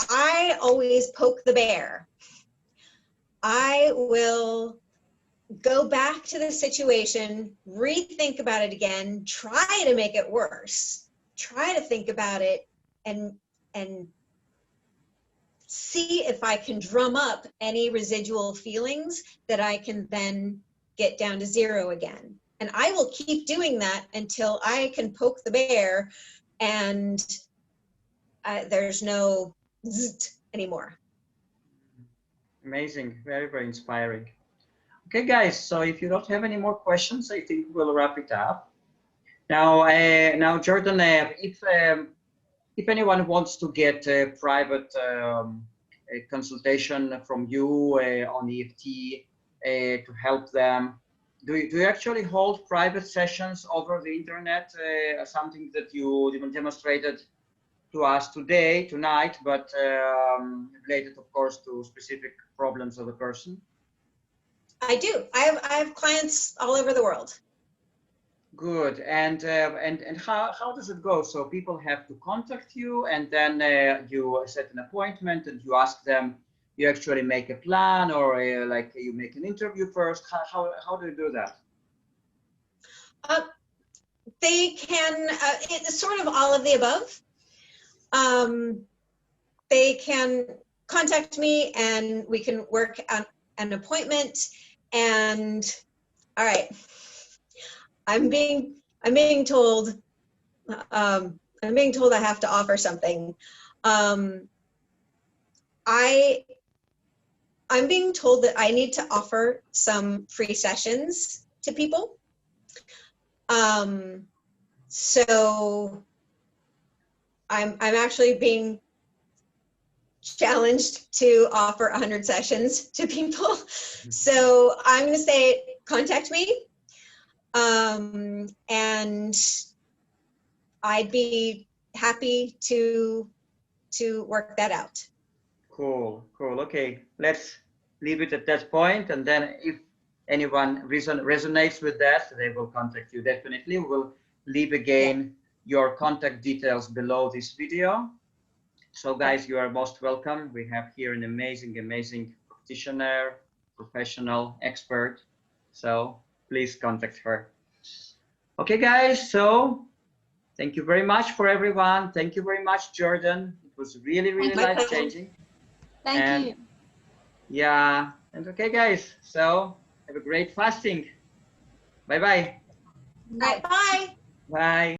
I always poke the bear. I will go back to the situation, rethink about it again, try to make it worse, try to think about it and see if I can drum up any residual feelings that I can then get down to zero again. And I will keep doing that until I can poke the bear and there's no zzzt anymore. Amazing, very, very inspiring. Okay, guys, so if you don't have any more questions, I think we'll wrap it up. Now, Jordan, if anyone wants to get a private consultation from you on EFT to help them, do you actually hold private sessions over the internet? Something that you even demonstrated to us tonight, but related, of course, to specific problems of the person? I do. I have clients all over the world. Good. And how does it go? So people have to contact you, and then you set an appointment, and you ask them. You actually make a plan, or like you make an interview first. How do you do that? They can. It's sort of all of the above. They can contact me, and we can work on an appointment. And all right, I'm being told I have to offer something. I'm being told that I need to offer some free sessions to people. So I'm actually being challenged to offer 100 sessions to people. So I'm going to say, contact me. And I'd be happy to work that out. Cool. Okay, let's leave it at that point, and then if anyone resonates with that, they will contact you. Definitely, we'll leave again your contact details below this video. So guys, you are most welcome. We have here an amazing practitioner, professional, expert. So please contact her. Okay, guys, so thank you very much for everyone. Thank you very much, Jordan. It was really life-changing. Thank you. Yeah, and okay, guys, so have a great fasting. Bye-bye. Bye. Bye. Bye.